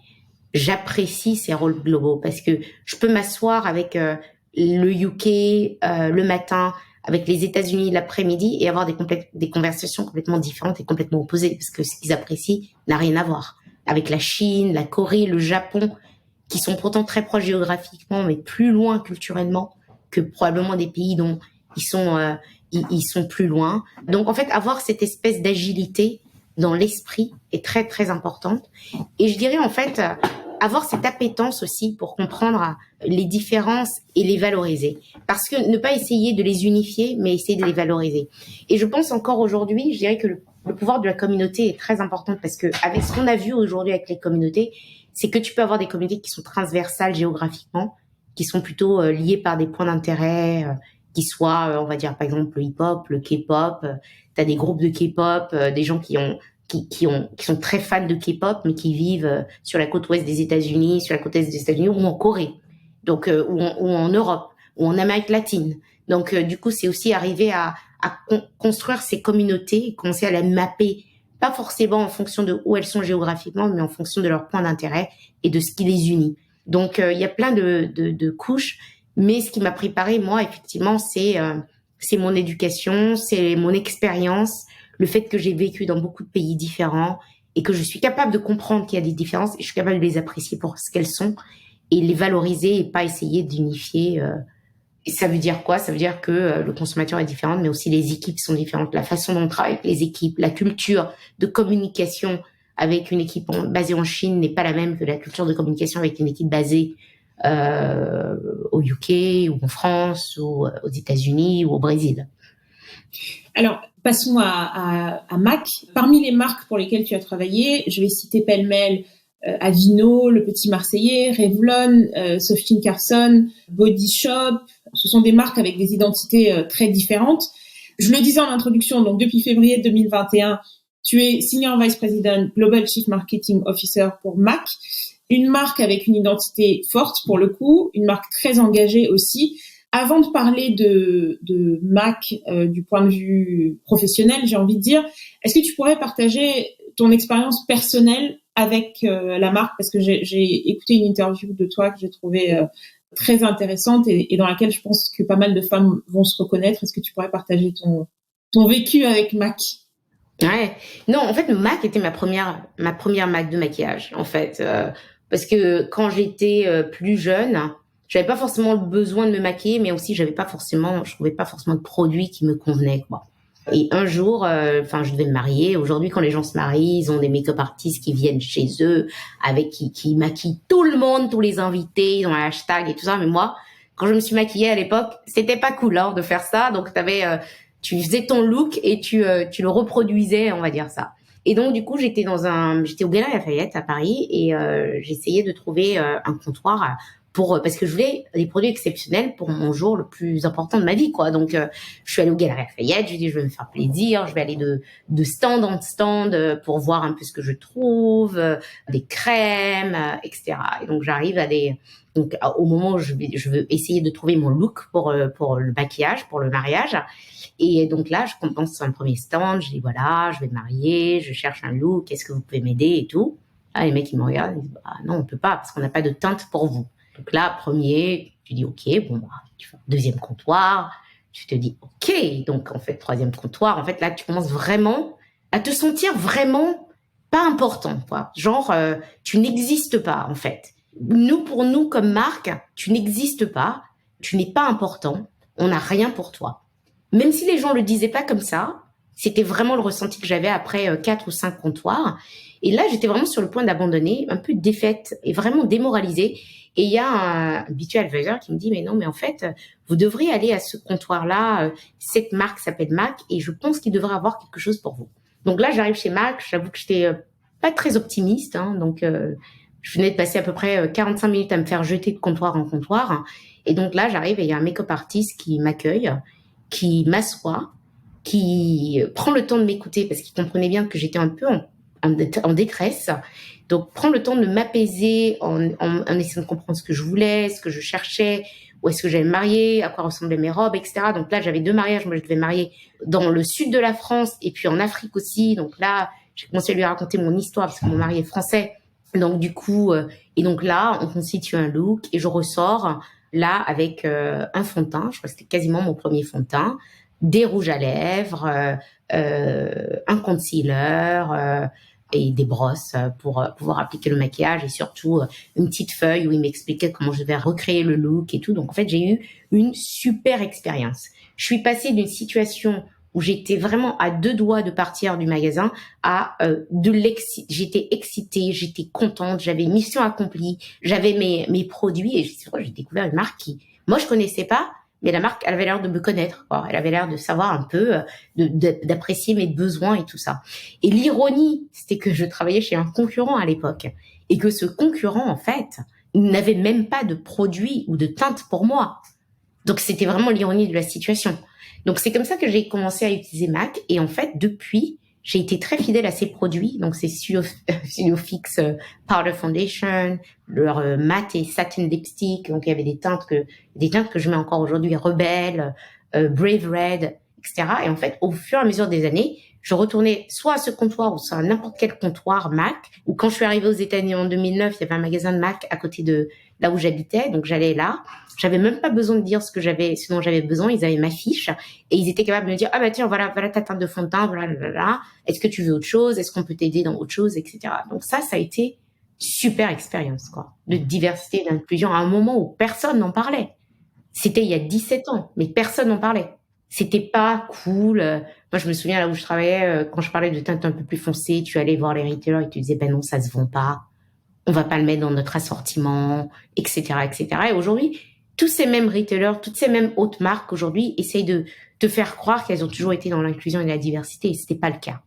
j'apprécie ces rôles globaux parce que je peux m'asseoir avec le UK le matin, avec les États-Unis l'après-midi et avoir des conversations complètement différentes et complètement opposées parce que ce qu'ils apprécient n'a rien à voir. Avec la Chine, la Corée, le Japon, qui sont pourtant très proches géographiquement, mais plus loin culturellement que probablement des pays dont ils sont plus loin. Donc, en fait, avoir cette espèce d'agilité dans l'esprit est très, très importante. Et je dirais, en fait, avoir cette appétence aussi pour comprendre les différences et les valoriser. Parce que ne pas essayer de les unifier, mais essayer de les valoriser. Et je pense encore aujourd'hui, je dirais que Le pouvoir de la communauté est très important parce que avec ce qu'on a vu aujourd'hui avec les communautés, c'est que tu peux avoir des communautés qui sont transversales géographiquement, qui sont plutôt liées par des points d'intérêt, qui soient, on va dire par exemple le hip-hop, le K-pop. T'as des groupes de K-pop, des gens qui sont très fans de K-pop, mais qui vivent sur la côte ouest des États-Unis, sur la côte est des États-Unis ou en Corée, donc ou en Europe ou en Amérique latine. Donc du coup, c'est aussi arriver à construire ces communautés, commencer à les mapper, pas forcément en fonction de où elles sont géographiquement, mais en fonction de leurs points d'intérêt et de ce qui les unit. Donc il y a plein de couches, mais ce qui m'a préparé moi effectivement, c'est mon éducation, c'est mon expérience, le fait que j'ai vécu dans beaucoup de pays différents et que je suis capable de comprendre qu'il y a des différences et je suis capable de les apprécier pour ce qu'elles sont et les valoriser et pas essayer d'unifier. Et ça veut dire quoi? Ça veut dire que le consommateur est différent, mais aussi les équipes sont différentes. La façon dont on travaille avec les équipes, la culture de communication avec une équipe basée en Chine n'est pas la même que la culture de communication avec une équipe basée au UK ou en France ou aux États-Unis ou au Brésil. Alors, passons à MAC. Parmi les marques pour lesquelles tu as travaillé, je vais citer pêle-mêle Avino, Le Petit Marseillais, Revlon, Softine Carson, Body Shop. Ce sont des marques avec des identités très différentes. Je le disais en introduction, donc depuis février 2021, tu es Senior Vice President Global Chief Marketing Officer pour MAC, une marque avec une identité forte pour le coup, une marque très engagée aussi. Avant de parler de MAC du point de vue professionnel, j'ai envie de dire, est-ce que tu pourrais partager ton expérience personnelle avec la marque, parce que j'ai écouté une interview de toi que j'ai trouvée très intéressante et dans laquelle je pense que pas mal de femmes vont se reconnaître. Est-ce que tu pourrais partager ton vécu avec MAC? Ouais. Non, en fait, MAC était ma première marque de maquillage, en fait. Parce que quand j'étais plus jeune, j'avais pas forcément le besoin de me maquiller, mais aussi je trouvais pas forcément de produits qui me convenaient, quoi. Et un jour, je devais me marier. Aujourd'hui, quand les gens se marient, ils ont des make-up artistes qui viennent chez eux, qui maquillent tout le monde, tous les invités, ils ont un hashtag et tout ça. Mais moi, quand je me suis maquillée à l'époque, c'était pas cool, de faire ça. Donc, tu faisais ton look et tu le reproduisais, on va dire ça. Et donc, du coup, j'étais au Galeries Lafayette à Paris et j'essayais de trouver un comptoir parce que je voulais des produits exceptionnels pour mon jour le plus important de ma vie, quoi. Donc, je suis allée au Galeries Lafayette, je dit, je vais me faire plaisir, je vais aller de stand en stand pour voir un peu ce que je trouve, des crèmes, etc. Et donc, j'arrive au moment où je veux essayer de trouver mon look pour le maquillage, pour le mariage. Et donc là, je commence sur un premier stand, je dis voilà, je vais me marier, je cherche un look, est-ce que vous pouvez m'aider et tout. Là, les mecs, ils me regardent, ils disent non, on peut pas parce qu'on n'a pas de teinte pour vous. Donc là, premier, tu dis ok, tu fais un deuxième comptoir, tu te dis ok, donc en fait, troisième comptoir, en fait là, tu commences vraiment à te sentir vraiment pas important, quoi. Genre, tu n'existes pas, en fait. Pour nous, comme marque, tu n'existes pas, tu n'es pas important, on n'a rien pour toi. Même si les gens le disaient pas comme ça, c'était vraiment le ressenti que j'avais après 4 ou 5 comptoirs. Et là, j'étais vraiment sur le point d'abandonner, un peu défaite et vraiment démoralisée. Et il y a un habitual advisor qui me dit, mais non, mais en fait, vous devriez aller à ce comptoir-là. Cette marque s'appelle MAC et je pense qu'il devrait avoir quelque chose pour vous. Donc là, j'arrive chez MAC. J'avoue que j'étais pas très optimiste. Donc, je venais de passer à peu près 45 minutes à me faire jeter de comptoir en comptoir. Et donc là, j'arrive et il y a un make-up artiste qui m'accueille, qui m'assoit, qui prend le temps de m'écouter parce qu'il comprenait bien que j'étais un peu en détresse. Donc, prend le temps de m'apaiser en essayant de comprendre ce que je voulais, ce que je cherchais, où est-ce que j'allais me marier, à quoi ressemblaient mes robes, etc. Donc là, j'avais 2 mariages. Moi, je devais me marier dans le sud de la France et puis en Afrique aussi. Donc là, j'ai commencé à lui raconter mon histoire parce que mon mari est français. Donc du coup, et donc là, on constitue un look et je ressors là avec un fond de teint. Je crois que c'était quasiment mon premier fond de teint, des rouges à lèvres, un concealer et des brosses pour pouvoir appliquer le maquillage et surtout une petite feuille où il m'expliquait comment je devais recréer le look et tout. Donc en fait, j'ai eu une super expérience. Je suis passée d'une situation où j'étais vraiment à 2 doigts de partir du magasin à j'étais excitée, j'étais contente, j'avais mission accomplie, j'avais mes produits et j'ai découvert une marque qui, moi je connaissais pas, mais la marque, elle avait l'air de me connaître, quoi. Elle avait l'air de savoir un peu, d'apprécier mes besoins et tout ça. Et l'ironie, c'était que je travaillais chez un concurrent à l'époque et que ce concurrent, en fait, n'avait même pas de produit ou de teinte pour moi. Donc, c'était vraiment l'ironie de la situation. Donc, c'est comme ça que j'ai commencé à utiliser MAC. Et en fait, depuis, j'ai été très fidèle à ces produits. Donc, c'est Studio Fix Powder Foundation, leur matte et satin lipstick. Donc, il y avait des teintes que je mets encore aujourd'hui, Rebelle, Brave Red, etc. Et en fait, au fur et à mesure des années, je retournais soit à ce comptoir ou soit à n'importe quel comptoir MAC. Ou quand je suis arrivée aux États-Unis en 2009, il y avait un magasin de MAC à côté de là où j'habitais. Donc, j'allais là. J'avais même pas besoin de dire ce dont j'avais besoin. Ils avaient ma fiche et ils étaient capables de me dire, ah bah tiens, voilà ta teinte de fond de teint, voilà. Est-ce que tu veux autre chose? Est-ce qu'on peut t'aider dans autre chose, etc. Donc ça a été super expérience, quoi. De diversité, d'inclusion à un moment où personne n'en parlait. C'était il y a 17 ans, mais personne n'en parlait. C'était pas cool. Moi, je me souviens là où je travaillais, quand je parlais de teintes un peu plus foncées, tu allais voir les retailers et tu disais, ben non, ça se vend pas. On va pas le mettre dans notre assortiment, etc., etc. Et aujourd'hui, tous ces mêmes retailers, toutes ces mêmes hautes marques aujourd'hui essayent de te faire croire qu'elles ont toujours été dans l'inclusion et la diversité, et c'était pas le cas.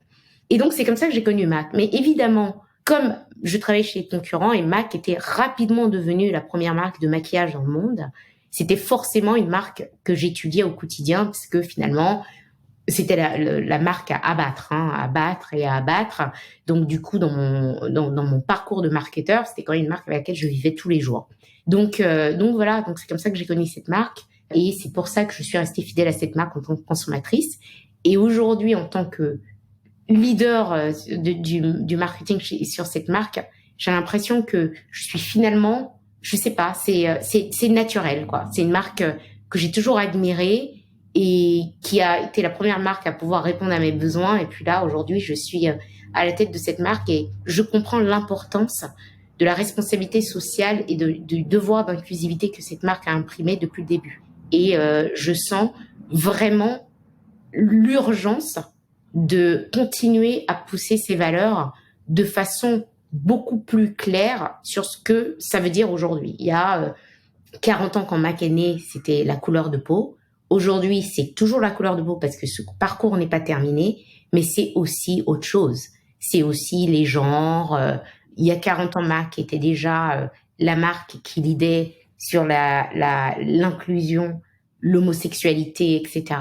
Et donc, c'est comme ça que j'ai connu MAC. Mais évidemment, comme je travaillais chez les concurrents et MAC était rapidement devenue la première marque de maquillage dans le monde, c'était forcément une marque que j'étudiais au quotidien parce que finalement, c'était la marque à abattre, à battre et à abattre. Donc, du coup, dans mon parcours de marketeur, c'était quand même une marque avec laquelle je vivais tous les jours. Donc voilà, donc c'est comme ça que j'ai connu cette marque et c'est pour ça que je suis restée fidèle à cette marque en tant que consommatrice. Et aujourd'hui, en tant que leader du marketing sur cette marque, j'ai l'impression que je suis finalement, je sais pas, c'est naturel, quoi. C'est une marque que j'ai toujours admirée et qui a été la première marque à pouvoir répondre à mes besoins. Et puis là, aujourd'hui, je suis à la tête de cette marque et je comprends l'importance de la responsabilité sociale et du devoir d'inclusivité que cette marque a imprimé depuis le début. Et je sens vraiment l'urgence de continuer à pousser ces valeurs de façon beaucoup plus claire sur ce que ça veut dire aujourd'hui. Il y a 40 ans, quand MAC est né, c'était la couleur de peau. Aujourd'hui, c'est toujours la couleur de peau parce que ce parcours n'est pas terminé, mais c'est aussi autre chose. C'est aussi les genres. Il y a 40 ans, MAC était déjà la marque qui lidait sur l'inclusion, l'homosexualité, etc.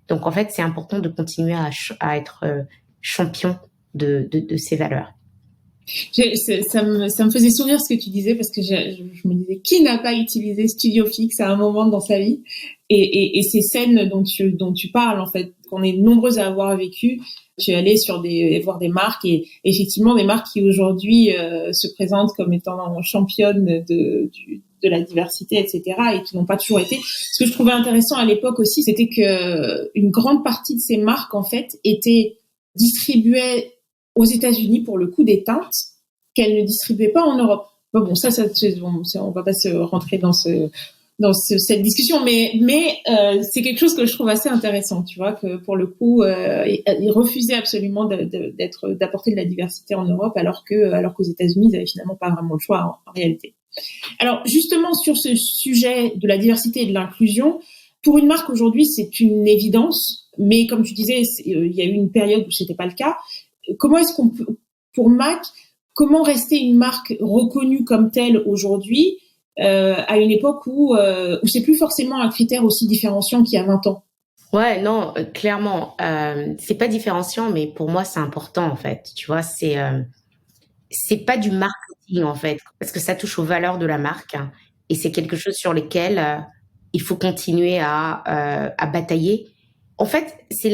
Donc, en fait, c'est important de continuer à être champion de ces valeurs. Ça me faisait sourire ce que tu disais parce que je me disais qui n'a pas utilisé Studio Fix à un moment dans sa vie et ces scènes dont tu parles en fait qu'on est nombreuses à avoir vécues. Tu es allée voir des marques et effectivement des marques qui aujourd'hui se présentent comme étant championnes de la diversité, etc. et qui n'ont pas toujours été. Ce que je trouvais intéressant à l'époque aussi, c'était que une grande partie de ces marques en fait étaient distribuées aux États-Unis pour le coup des teintes qu'elles ne distribuaient pas en Europe. Bon, ça on va pas se rentrer dans cette discussion, mais c'est quelque chose que je trouve assez intéressant, tu vois, que pour le coup, ils refusaient absolument d'apporter de la diversité en Europe, alors qu'aux États-Unis, ils avaient finalement pas vraiment le choix en réalité. Alors, justement, sur ce sujet de la diversité et de l'inclusion, pour une marque aujourd'hui, c'est une évidence, mais comme tu disais, il y a eu une période où c'était pas le cas. Comment est-ce qu'on peut, pour MAC, comment rester une marque reconnue comme telle aujourd'hui, à une époque où c'est plus forcément un critère aussi différenciant qu'il y a 20 ans? Ouais, non, clairement, c'est pas différenciant, mais pour moi, c'est important, en fait. Tu vois, c'est pas du marketing, en fait, parce que ça touche aux valeurs de la marque, hein, et c'est quelque chose sur lequel il faut continuer à batailler. En fait, c'est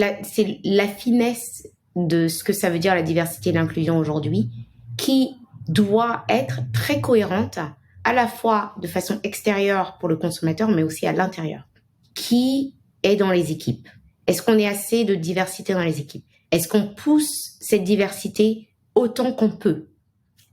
la finesse de ce que ça veut dire la diversité et l'inclusion aujourd'hui, qui doit être très cohérente, à la fois de façon extérieure pour le consommateur, mais aussi à l'intérieur. Qui est dans les équipes? Est-ce qu'on est assez de diversité dans les équipes? Est-ce qu'on pousse cette diversité autant qu'on peut?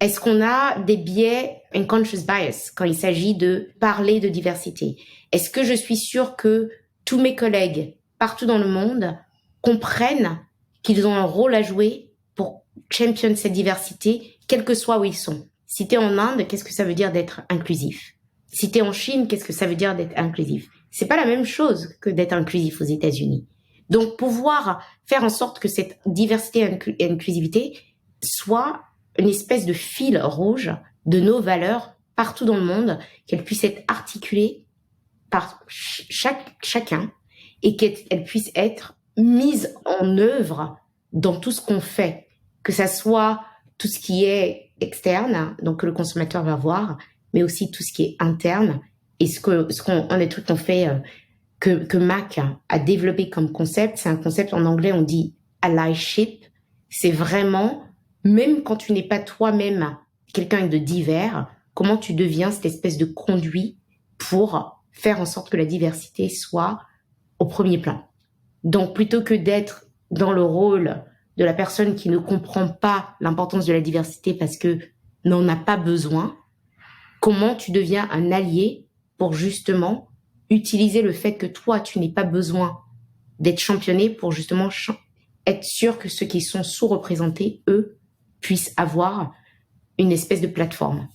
Est-ce qu'on a des biais unconscious bias quand il s'agit de parler de diversité? Est-ce que je suis sûre que tous mes collègues partout dans le monde comprennent qu'ils ont un rôle à jouer pour champion cette diversité, quel que soit où ils sont? Si t'es en Inde, qu'est-ce que ça veut dire d'être inclusif? Si t'es en Chine, qu'est-ce que ça veut dire d'être inclusif? c'est pas la même chose que d'être inclusif aux États-Unis. Donc, pouvoir faire en sorte que cette diversité et inclusivité soit une espèce de fil rouge de nos valeurs partout dans le monde, qu'elles puissent être articulées par chacun et qu'elles puissent être mises en œuvre dans tout ce qu'on fait, que ça soit tout ce qui est externe, donc que le consommateur va voir, mais aussi tout ce qui est interne. Et un des trucs qu'on fait, que Mac a développé comme concept, c'est un concept en anglais, on dit allyship. C'est vraiment, même quand tu n'es pas toi-même quelqu'un de divers, comment tu deviens cette espèce de conduit pour faire en sorte que la diversité soit au premier plan. Donc, plutôt que d'être dans le rôle de la personne qui ne comprend pas l'importance de la diversité parce que n'en a pas besoin, comment tu deviens un allié pour justement utiliser le fait que toi, tu n'aies pas besoin d'être championné pour justement être sûr que ceux qui sont sous-représentés, eux, puissent avoir une espèce de plateforme.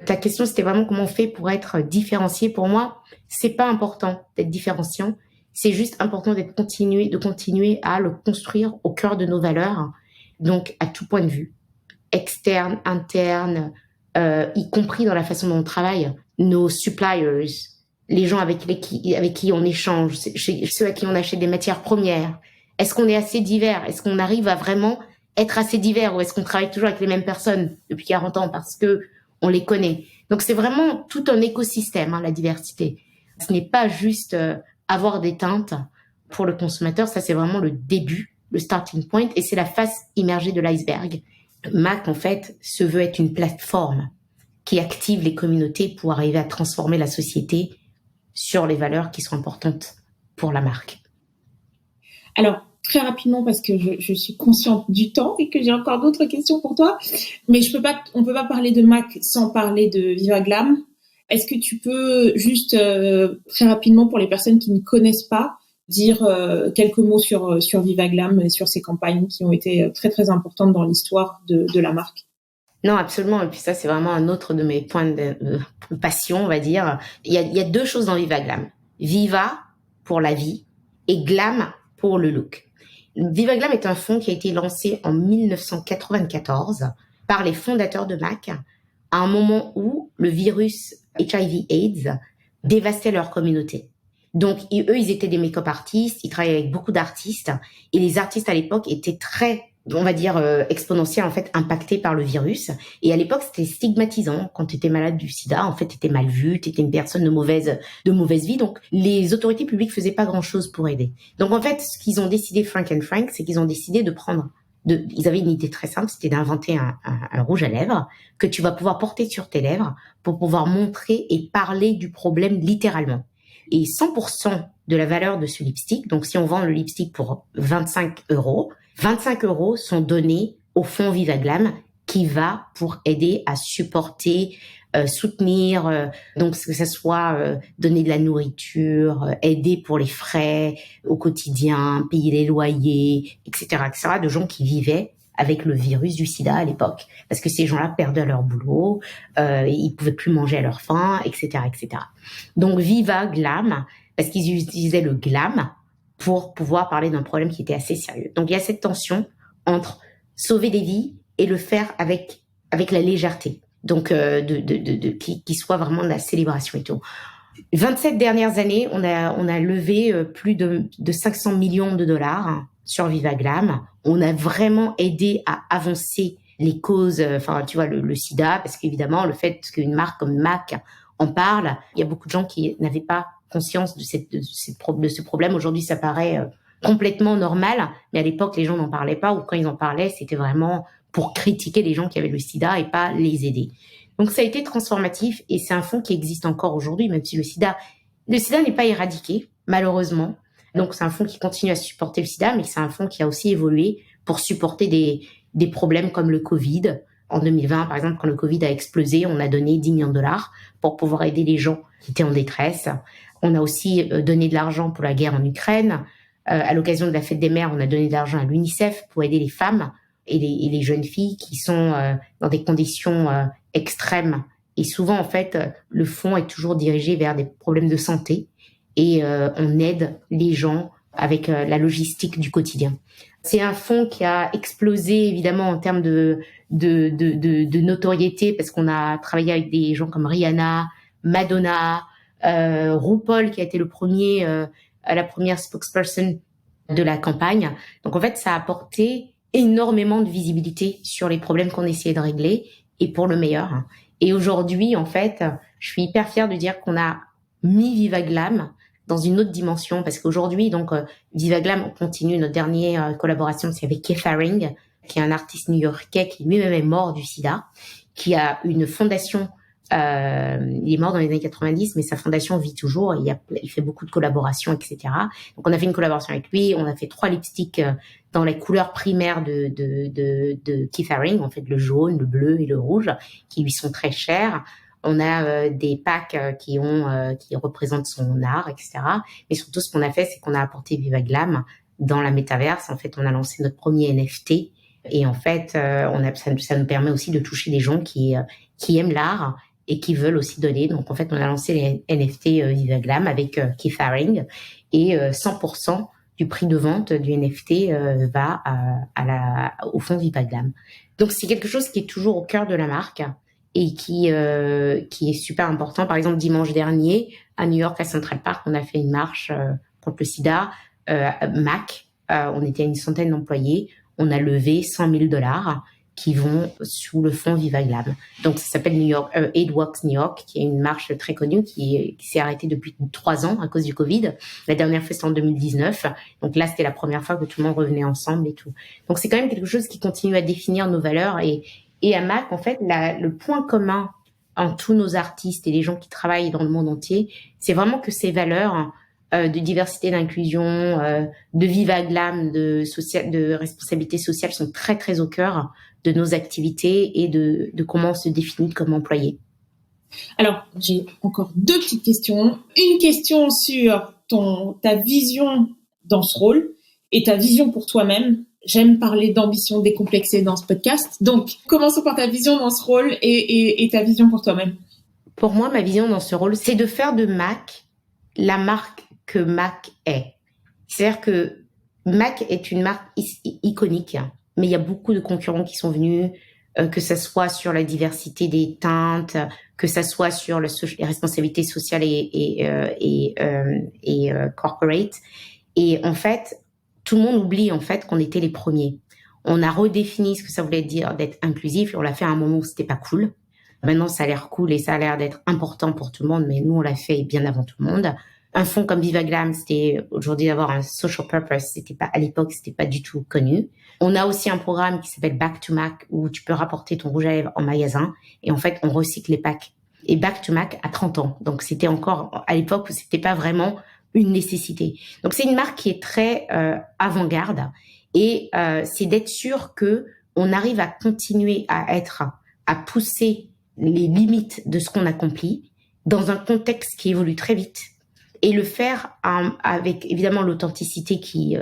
Ta question, c'était vraiment comment on fait pour être différencié. Pour moi, c'est pas important d'être différenciant. C'est juste important de continuer à le construire au cœur de nos valeurs. Donc, à tout point de vue. Externe, interne, y compris dans la façon dont on travaille. Nos suppliers, les gens avec qui on échange, ceux à qui on achète des matières premières. Est-ce qu'on est assez divers? Est-ce qu'on arrive à vraiment être assez divers ou est-ce qu'on travaille toujours avec les mêmes personnes depuis 40 ans parce que on les connaît? Donc, c'est vraiment tout un écosystème, la diversité. Ce n'est pas juste avoir des teintes pour le consommateur. Ça, c'est vraiment le début, le starting point, et c'est la face immergée de l'iceberg. Mac, en fait, se veut être une plateforme qui active les communautés pour arriver à transformer la société sur les valeurs qui sont importantes pour la marque. Alors, très rapidement, parce que je suis consciente du temps et que j'ai encore d'autres questions pour toi, mais on peut pas parler de Mac sans parler de Viva Glam. Est-ce que tu peux juste très rapidement, pour les personnes qui ne connaissent pas, dire quelques mots sur Viva Glam et sur ces campagnes qui ont été très très importantes dans l'histoire de la marque? Non, absolument. Et puis ça, c'est vraiment un autre de mes points de passion, on va dire. Il y a deux choses dans Viva Glam. Viva pour la vie et Glam pour le look. Viva Glam est un fonds qui a été lancé en 1994 par les fondateurs de Mac à un moment où le virus HIV/AIDS dévastait leur communauté. Donc, eux, ils étaient des make-up artistes, ils travaillaient avec beaucoup d'artistes et les artistes à l'époque étaient très, on va dire, exponentiels, en fait, impactés par le virus. Et à l'époque, c'était stigmatisant. Quand tu étais malade du sida, en fait, tu étais mal vu, tu étais une personne de mauvaise vie. Donc, les autorités publiques faisaient pas grand-chose pour aider. Donc, en fait, ce qu'ils ont décidé, Frank & Frank, c'est qu'ils ont décidé ils avaient une idée très simple, c'était d'inventer un rouge à lèvres que tu vas pouvoir porter sur tes lèvres pour pouvoir montrer et parler du problème littéralement. Et 100% de la valeur de ce lipstick, donc si on vend le lipstick pour 25 € sont donnés au fonds Viva Glam qui va pour aider à supporter, soutenir, donc que ça soit donner de la nourriture, aider pour les frais au quotidien, payer les loyers, etc., de gens qui vivaient avec le virus du sida à l'époque, parce que ces gens-là perdaient leur boulot, ils pouvaient plus manger à leur faim, etc., etc. Donc Viva Glam, parce qu'ils utilisaient le glam pour pouvoir parler d'un problème qui était assez sérieux. Donc il y a cette tension entre sauver des vies et le faire avec la légèreté. Donc qui soit vraiment de la célébration et tout. 27 dernières années, on a levé plus de 500 millions de dollars sur Viva Glam. On a vraiment aidé à avancer les causes, tu vois, le sida, parce qu'évidemment, le fait qu'une marque comme Mac en parle, il y a beaucoup de gens qui n'avaient pas conscience de ce problème. Aujourd'hui, ça paraît complètement normal, mais à l'époque, les gens n'en parlaient pas, ou quand ils en parlaient, c'était vraiment pour critiquer les gens qui avaient le sida et pas les aider. Donc, ça a été transformatif et c'est un fonds qui existe encore aujourd'hui, même si le sida n'est pas éradiqué, malheureusement. Donc, c'est un fonds qui continue à supporter le sida, mais c'est un fonds qui a aussi évolué pour supporter des problèmes comme le Covid. En 2020, par exemple, quand le Covid a explosé, on a donné 10 millions de dollars pour pouvoir aider les gens qui étaient en détresse. On a aussi donné de l'argent pour la guerre en Ukraine. À l'occasion de la fête des mères, on a donné de l'argent à l'UNICEF pour aider les femmes et les jeunes filles qui sont dans des conditions extrêmes. Et souvent, en fait, le fonds est toujours dirigé vers des problèmes de santé. et on aide les gens avec la logistique du quotidien. C'est un fonds qui a explosé évidemment en termes de notoriété parce qu'on a travaillé avec des gens comme Rihanna, Madonna, RuPaul qui a été la première spokesperson de la campagne. Donc en fait, ça a apporté énormément de visibilité sur les problèmes qu'on essayait de régler et pour le meilleur. Et aujourd'hui, en fait, je suis hyper fière de dire qu'on a mis Viva Glam dans une autre dimension parce qu'aujourd'hui, donc, Viva Glam, on continue. Notre dernière collaboration, c'est avec Keith Haring, qui est un artiste new-yorkais qui lui-même est mort du sida, qui a une fondation. Il est mort dans les années 90, mais sa fondation vit toujours. Il fait beaucoup de collaborations, etc. Donc, on a fait une collaboration avec lui. On a fait 3 lipsticks dans les couleurs primaires de Keith Haring, en fait, le jaune, le bleu et le rouge, qui lui sont très chers. On a des packs qui représentent son art, etc. Mais surtout, ce qu'on a fait, c'est qu'on a apporté Viva Glam dans la métaverse. En fait, on a lancé notre premier NFT. Et en fait, ça nous permet aussi de toucher des gens qui aiment l'art et qui veulent aussi donner. Donc, en fait, on a lancé les NFT Viva Glam avec Keith Haring et 100% du prix de vente du NFT va au fonds Viva Glam. Donc, c'est quelque chose qui est toujours au cœur de la marque et qui est super important. Par exemple, dimanche dernier, à New York, à Central Park, on a fait une marche contre le sida. MAC, on était à une centaine d'employés. On a levé $100,000 qui vont sous le fonds Viva Glam. Donc, ça s'appelle New York, Aid Walks New York, qui est une marche très connue qui s'est arrêtée depuis 3 ans à cause du Covid. La dernière fois, c'était en 2019. Donc là, c'était la première fois que tout le monde revenait ensemble et tout. Donc, c'est quand même quelque chose qui continue à définir nos valeurs. Et à MAC, en fait, le point commun en tous nos artistes et les gens qui travaillent dans le monde entier, c'est vraiment que ces valeurs de diversité, d'inclusion, de Viva Glam, de responsabilité sociale sont très, très au cœur de nos activités et de comment on se définit comme employé. Alors, j'ai encore 2 petites questions. Une question sur ta vision dans ce rôle et ta vision pour toi-même. J'aime parler d'ambition décomplexée dans ce podcast. Donc, commençons par ta vision dans ce rôle et ta vision pour toi-même. Pour moi, ma vision dans ce rôle, c'est de faire de MAC la marque que MAC est. C'est-à-dire que MAC est une marque iconique, mais il y a beaucoup de concurrents qui sont venus, que ça soit sur la diversité des teintes, que ça soit sur les responsabilités sociales et corporate. Et en fait, tout le monde oublie en fait qu'on était les premiers. On a redéfini ce que ça voulait dire d'être inclusif et on l'a fait à un moment où c'était pas cool. Maintenant, ça a l'air cool et ça a l'air d'être important pour tout le monde, mais nous, on l'a fait bien avant tout le monde. Un fonds comme Viva Glam, c'était aujourd'hui d'avoir un social purpose. À l'époque, c'était pas du tout connu. On a aussi un programme qui s'appelle Back to Mac où tu peux rapporter ton rouge à lèvres en magasin et en fait, on recycle les packs. Et Back to Mac a 30 ans. Donc, c'était encore à l'époque où c'était pas vraiment une nécessité. Donc, c'est une marque qui est très avant-garde et c'est d'être sûr que on arrive à continuer à pousser les limites de ce qu'on accomplit dans un contexte qui évolue très vite et le faire avec évidemment l'authenticité qui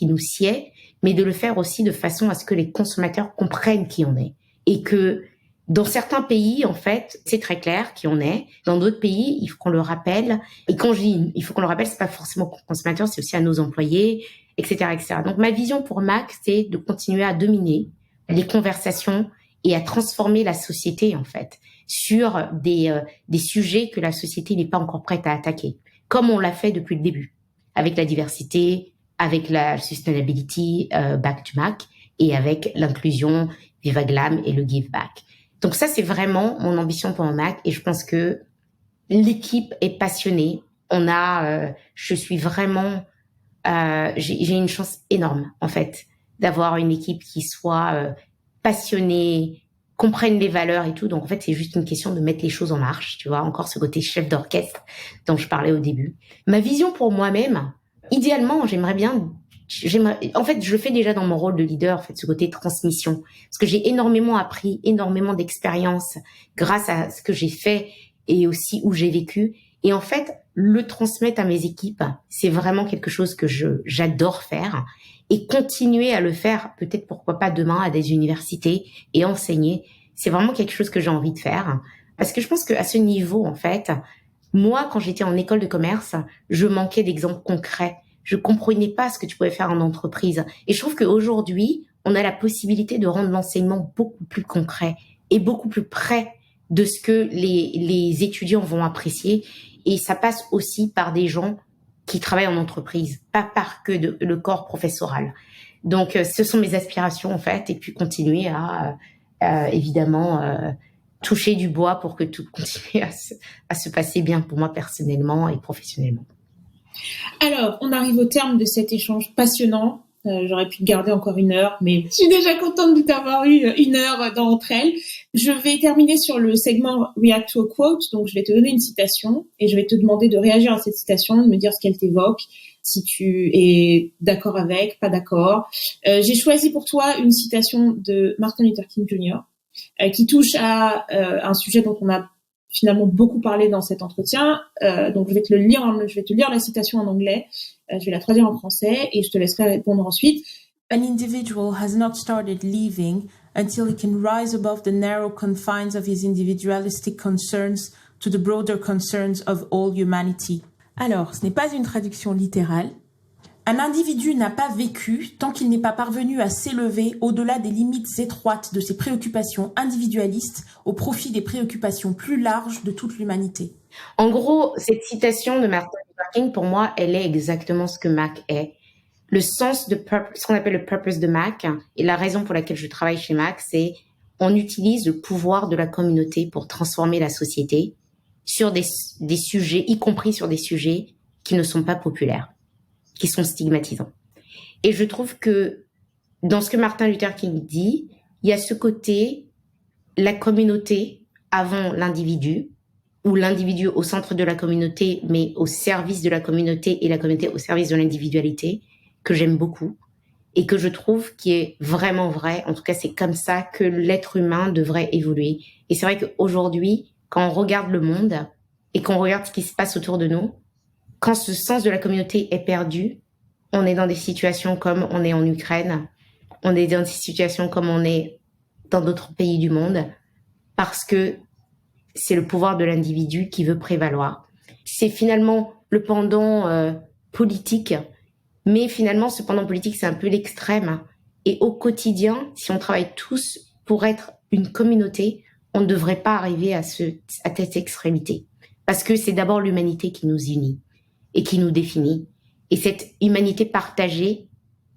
nous sied, mais de le faire aussi de façon à ce que les consommateurs comprennent qui on est et que dans certains pays, en fait, c'est très clair qui on est. Dans d'autres pays, il faut qu'on le rappelle. Et quand je dis il faut qu'on le rappelle, c'est pas forcément aux consommateurs, c'est aussi à nos employés, etc., etc. Donc, ma vision pour MAC, c'est de continuer à dominer les conversations et à transformer la société, en fait, sur des sujets que la société n'est pas encore prête à attaquer, comme on l'a fait depuis le début, avec la diversité, avec la sustainability, Back to MAC, et avec l'inclusion, Viva Glam et le Give Back. Donc ça, c'est vraiment mon ambition pour MAC et je pense que l'équipe est passionnée. Je suis vraiment, j'ai une chance énorme en fait d'avoir une équipe qui soit passionnée, comprenne les valeurs et tout. Donc en fait, c'est juste une question de mettre les choses en marche, tu vois. Encore ce côté chef d'orchestre dont je parlais au début. Ma vision pour moi-même, idéalement, en fait, je le fais déjà dans mon rôle de leader, en fait, ce côté transmission. Parce que j'ai énormément appris, énormément d'expérience grâce à ce que j'ai fait et aussi où j'ai vécu. Et en fait, le transmettre à mes équipes, c'est vraiment quelque chose que j'adore faire. Et continuer à le faire, peut-être pourquoi pas demain à des universités et enseigner, c'est vraiment quelque chose que j'ai envie de faire. Parce que je pense qu'à ce niveau, en fait, Moi, quand j'étais en école de commerce, je manquais d'exemples concrets. Je comprenais pas ce que tu pouvais faire en entreprise. Et je trouve qu'aujourd'hui, on a la possibilité de rendre l'enseignement beaucoup plus concret et beaucoup plus près de ce que les étudiants vont apprécier. Et ça passe aussi par des gens qui travaillent en entreprise, pas par que le corps professoral. Donc, ce sont mes aspirations, en fait, et puis continuer à évidemment, toucher du bois pour que tout continue à se passer bien pour moi personnellement et professionnellement. Alors, on arrive au terme de cet échange passionnant. J'aurais pu te garder encore 1 heure, mais je suis déjà contente de t'avoir eu 1 heure dans Entre elles. Je vais terminer sur le segment React to a Quote. Donc, je vais te donner une citation et je vais te demander de réagir à cette citation, de me dire ce qu'elle t'évoque, si tu es d'accord avec, pas d'accord. J'ai choisi pour toi une citation de Martin Luther King Jr. Qui touche à un sujet dont on a finalement beaucoup parlé dans cet entretien. Donc, je vais te lire la citation en anglais. Je vais la traduire en français et je te laisserai répondre ensuite. An individual has not started living until he can rise above the narrow confines of his individualistic concerns to the broader concerns of all humanity. Alors, ce n'est pas une traduction littérale. Un individu n'a pas vécu tant qu'il n'est pas parvenu à s'élever au-delà des limites étroites de ses préoccupations individualistes au profit des préoccupations plus larges de toute l'humanité. En gros, cette citation de Martin Luther King, pour moi, elle est exactement ce que Mac est. Le sens de ce qu'on appelle le purpose de Mac, et la raison pour laquelle je travaille chez Mac, c'est on utilise le pouvoir de la communauté pour transformer la société sur des sujets, y compris sur des sujets qui ne sont pas populaires, qui sont stigmatisants. Et je trouve que dans ce que Martin Luther King dit, il y a ce côté, la communauté avant l'individu, ou l'individu au centre de la communauté, mais au service de la communauté et la communauté au service de l'individualité, que j'aime beaucoup et que je trouve qui est vraiment vrai. En tout cas, c'est comme ça que l'être humain devrait évoluer. Et c'est vrai qu'aujourd'hui, quand on regarde le monde et qu'on regarde ce qui se passe autour de nous, quand ce sens de la communauté est perdu, on est dans des situations comme on est en Ukraine, on est dans des situations comme on est dans d'autres pays du monde, parce que c'est le pouvoir de l'individu qui veut prévaloir. C'est finalement le pendant politique, mais finalement, ce pendant politique, c'est un peu l'extrême. Et au quotidien, si on travaille tous pour être une communauté, on ne devrait pas arriver à cette extrémité. Parce que c'est d'abord l'humanité qui nous unit et qui nous définit. Et cette humanité partagée,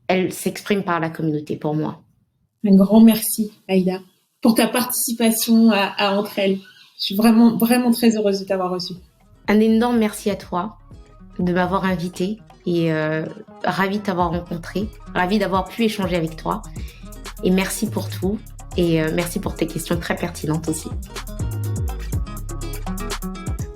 elle s'exprime par la communauté pour moi. Un grand merci, Aïda, pour ta participation à Entre elles. Je suis vraiment, vraiment très heureuse de t'avoir reçue. Un énorme merci à toi de m'avoir invitée et ravie de t'avoir rencontrée, ravie d'avoir pu échanger avec toi. Et merci pour tout et merci pour tes questions très pertinentes aussi.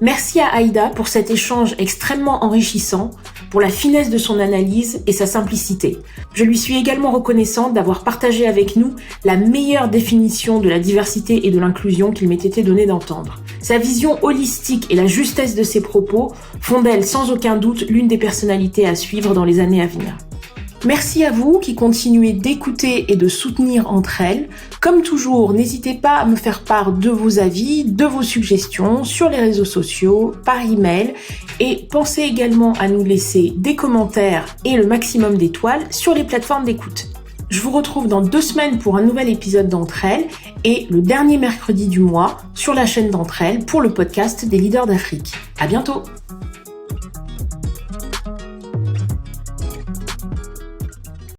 Merci à Aïda pour cet échange extrêmement enrichissant, pour la finesse de son analyse et sa simplicité. Je lui suis également reconnaissante d'avoir partagé avec nous la meilleure définition de la diversité et de l'inclusion qu'il m'ait été donné d'entendre. Sa vision holistique et la justesse de ses propos font d'elle sans aucun doute l'une des personnalités à suivre dans les années à venir. Merci à vous qui continuez d'écouter et de soutenir Entre elles. Comme toujours, n'hésitez pas à me faire part de vos avis, de vos suggestions sur les réseaux sociaux, par email et pensez également à nous laisser des commentaires et le maximum d'étoiles sur les plateformes d'écoute. Je vous retrouve dans 2 semaines pour un nouvel épisode d'Entre elles et le dernier mercredi du mois sur la chaîne d'Entre elles pour le podcast des leaders d'Afrique. À bientôt!